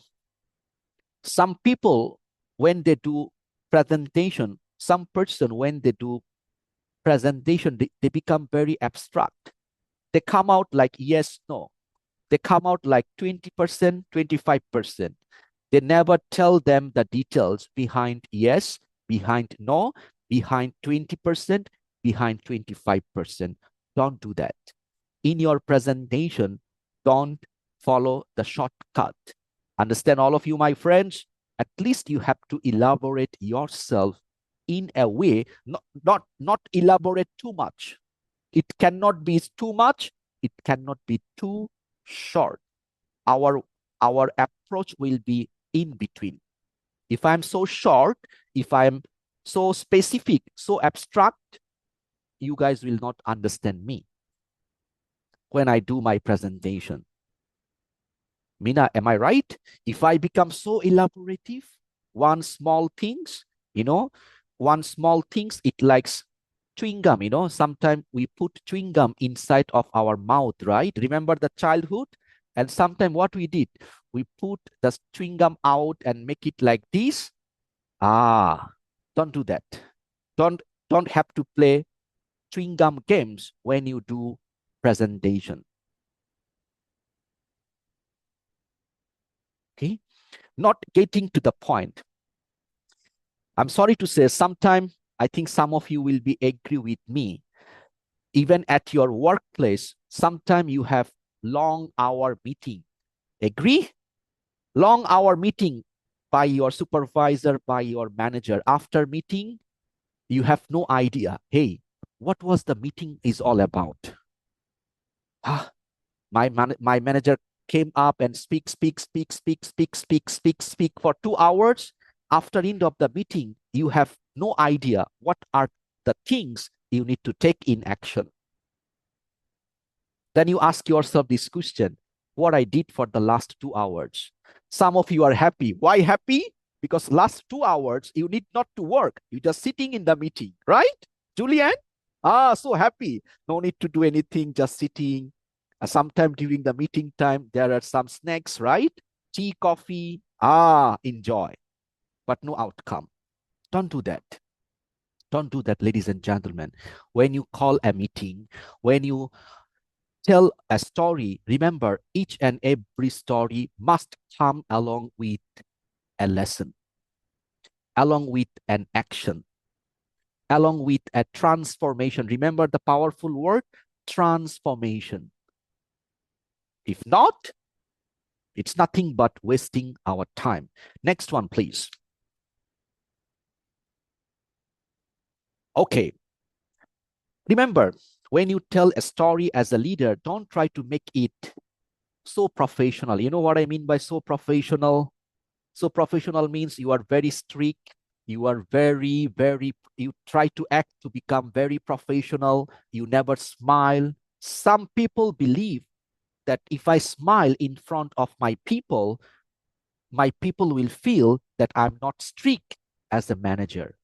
some people, when they do presentation, some person, when they do presentation, they become very abstract. They come out like yes, no. They come out like 20%, 25%. They never tell them the details behind yes, behind no, behind 20%, behind 25%. Don't do that. In your presentation, don't follow the shortcut. Understand, all of you, my friends? At least you have to elaborate yourself in a way, not elaborate too much. It cannot be too much. It cannot be too short. Our approach will be in between. If I'm so short, if I'm so specific, so abstract, you guys will not understand me when I do my presentation. Mina, am I right? If I become so elaborative, one small things, you know, one small things, it likes chewing gum, you know, sometimes we put chewing gum inside of our mouth, right? Remember the childhood? And sometimes what we did, we put the chewing gum out and make it like this. Don't do that. Don't have to play chewing gum games when you do presentation. Okay, not getting to the point. I'm sorry to say, sometime I think some of you will be agree with me. Even at your workplace, sometime you have long hour meeting. Agree? Long hour meeting by your supervisor, by your manager. After meeting, you have no idea. Hey, what was the meeting is all about? My manager came up and speak for 2 hours. After end of the meeting, you have no idea what are the things you need to take in action. Then you ask yourself this question, what I did for the last 2 hours. Some of you are happy. Why happy? Because last 2 hours, you need not to work. You're just sitting in the meeting, right? Julian? So happy. No need to do anything, just sitting. Sometime during the meeting time, there are some snacks, right? Tea, coffee. Enjoy. But no outcome. Don't do that. Don't do that, ladies and gentlemen. When you call a meeting, when you tell a story, remember each and every story must come along with a lesson, along with an action, along with a transformation. Remember the powerful word, transformation. If not, it's nothing but wasting our time. Next one, please. Okay. Remember, when you tell a story as a leader, don't try to make it so professional. You know what I mean by so professional? So professional means you are very strict. You are you try to act to become very professional. You never smile. Some people believe that if I smile in front of my people will feel that I'm not strict as a manager.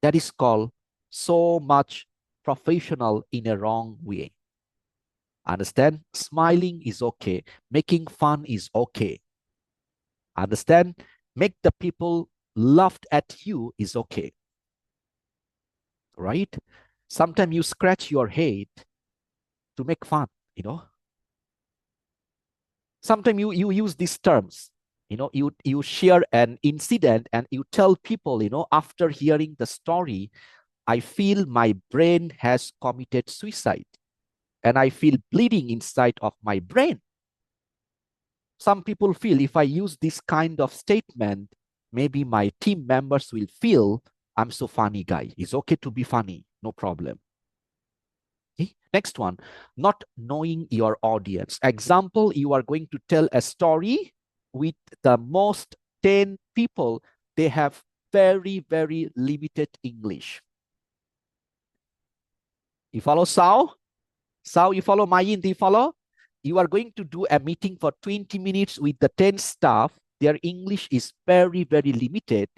That is called so much professional in a wrong way. Understand? Smiling is okay. Making fun is okay. Understand? Make the people laughed at you is okay. Right? Sometimes you scratch your head to make fun, you know. Sometimes you use these terms, you know, you share an incident and you tell people, you know, after hearing the story, I feel my brain has committed suicide and I feel bleeding inside of my brain. Some people feel if I use this kind of statement, maybe my team members will feel I'm so funny guy. It's okay to be funny, no problem. Okay. Next one, not knowing your audience. Example, you are going to tell a story with the most 10 people. They have very limited English. You follow Sao? Sao, you follow Mayin, do you follow? You are going to do a meeting for 20 minutes with the 10 staff. Their English is very limited.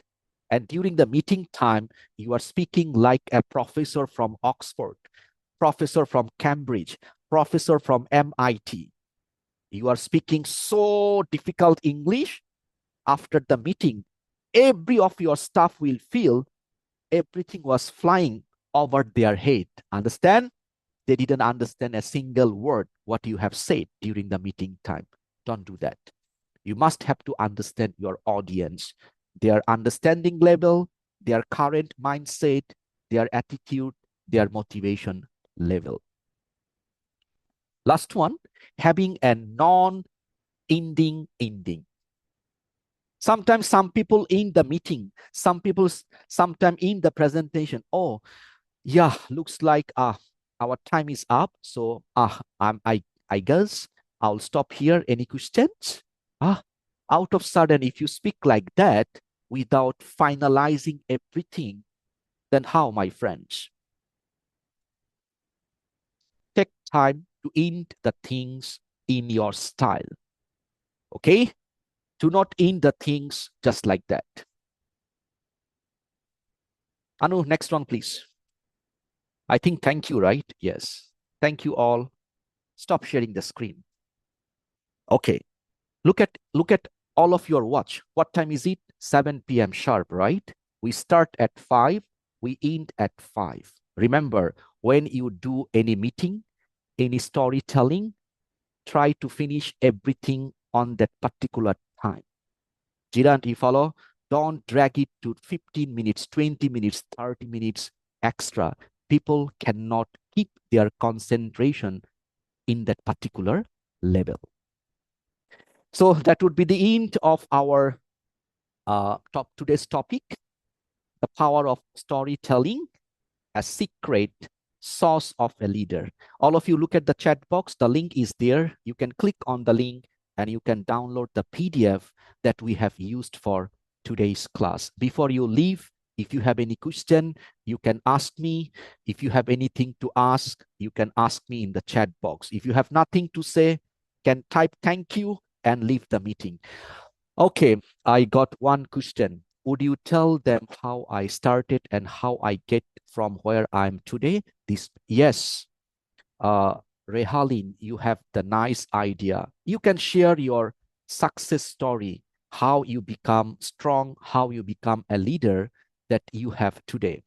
And during the meeting time, you are speaking like a professor from Oxford, professor from Cambridge, professor from MIT. You are speaking so difficult English. After the meeting, every of your staff will feel everything was flying over their head. Understand? They didn't understand a single word what you have said during the meeting time. Don't do that. You must have to understand your audience, their understanding level, their current mindset, their attitude, their motivation level. Last one, having a non-ending ending. Sometimes some people in the meeting, sometimes in the presentation, oh, yeah, looks like our time is up. So I guess I'll stop here. Any questions? Out of sudden, if you speak like that without finalizing everything, then how, my friends? Take time to end the things in your style. Okay? Do not end the things just like that. Anu, next one, please. I think thank you, right? Yes. Thank you all. Stop sharing the screen. Okay. Look at all of your watch. What time is it? 7 p.m. sharp, right? We start at 5. We end at 5. Remember, when you do any meeting, any storytelling, try to finish everything on that particular time. Jiran, you follow? Don't drag it to 15 minutes, 20 minutes, 30 minutes extra. People cannot keep their concentration in that particular level. So that would be the end of our today's topic, the power of storytelling, a secret sauce of a leader. All of you look at the chat box. The link is there. You can click on the link and you can download the PDF that we have used for today's class. Before you leave, if you have any question, you can ask me. If you have anything to ask, you can ask me in the chat box. If you have nothing to say, can type thank you and leave the meeting. Okay, I got one question. Would you tell them how I started and how I get from where I'm today? Yes, Rehalin, you have the nice idea. You can share your success story, how you become strong, how you become a leader that you have today.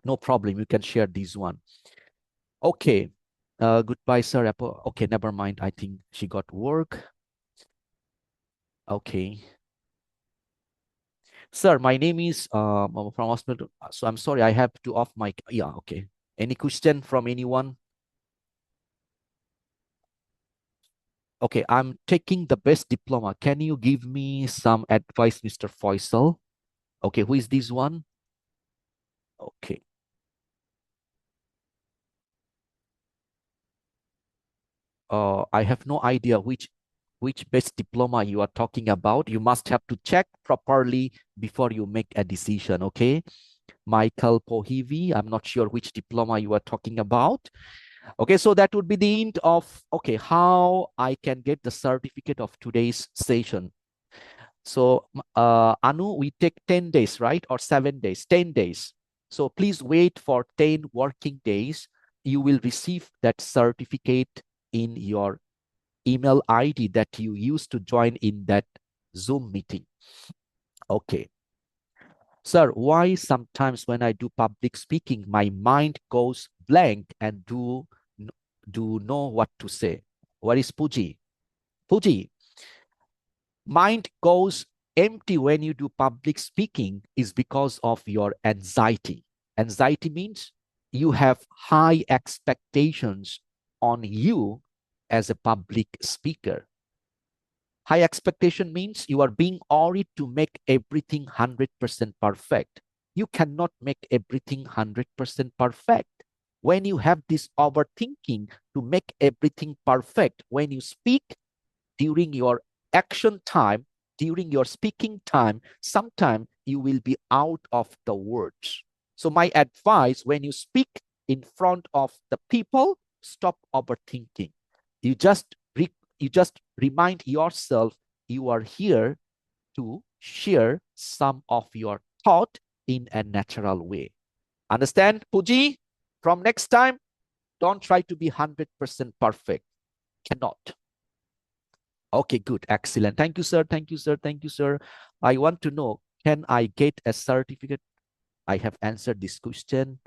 No problem, you can share this one. Okay, goodbye, sir. Okay, never mind. I think she got work. Okay. Sir, my name is from hospital. So I'm sorry, I have to off mic. Yeah, okay. Any question from anyone? Okay, I'm taking the best diploma. Can you give me some advice, Mr. Faisal? Okay, who is this one? Okay. I have no idea which best diploma you are talking about. You must have to check properly before you make a decision, okay? Michael Pohivi, I'm not sure which diploma you are talking about. Okay, so that would be the end of, okay, how I can get the certificate of today's session. So, Anu, we take 10 days, right? Or 7 days, 10 days. So please wait for 10 working days. You will receive that certificate in your email ID that you used to join in that Zoom meeting. Okay. Sir, why sometimes when I do public speaking, my mind goes blank and do know what to say? What is Puji? Puji, mind goes empty when you do public speaking is because of your anxiety. Anxiety means you have high expectations on you as a public speaker. High expectation means you are being worried to make everything 100% perfect. You cannot make everything 100% perfect. When you have this overthinking to make everything perfect, when you speak during your action time, during your speaking time, sometimes you will be out of the words. So my advice, when you speak in front of the people, stop overthinking. You just remind yourself you are here to share some of your thought in a natural way. Understand, Puji? From next time, don't try to be 100% perfect. Cannot. Okay, good. Excellent. Thank you, sir. Thank you, sir. Thank you, sir. I want to know, can I get a certificate? I have answered this question.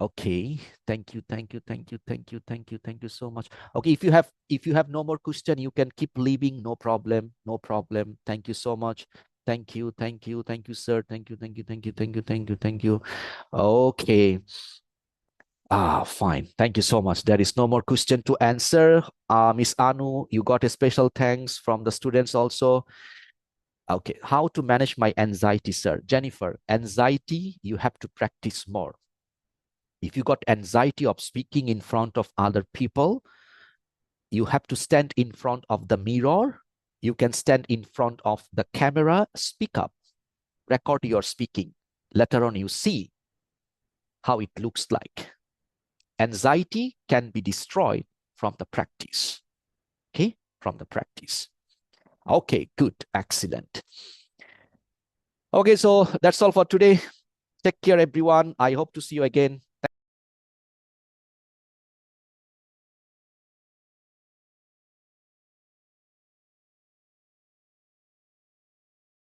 Okay, thank you, thank you, thank you, thank you, thank you, thank you so much. Okay, if you have no more question, you can keep leaving. No problem, no problem. Thank you so much. Thank you, thank you, thank you, sir. Thank you, thank you, thank you, thank you, thank you, thank you. Okay. Fine. Thank you so much. There is no more question to answer. Miss Anu, you got a special thanks from the students also. Okay, how to manage my anxiety, sir? Jennifer, anxiety, you have to practice more. If you got anxiety of speaking in front of other people, you have to stand in front of the mirror. You can stand in front of the camera, speak up, record your speaking. Later on, you see how it looks like. Anxiety can be destroyed from the practice. Okay, from the practice. Okay, good, excellent. Okay, so that's all for today. Take care, everyone. I hope to see you again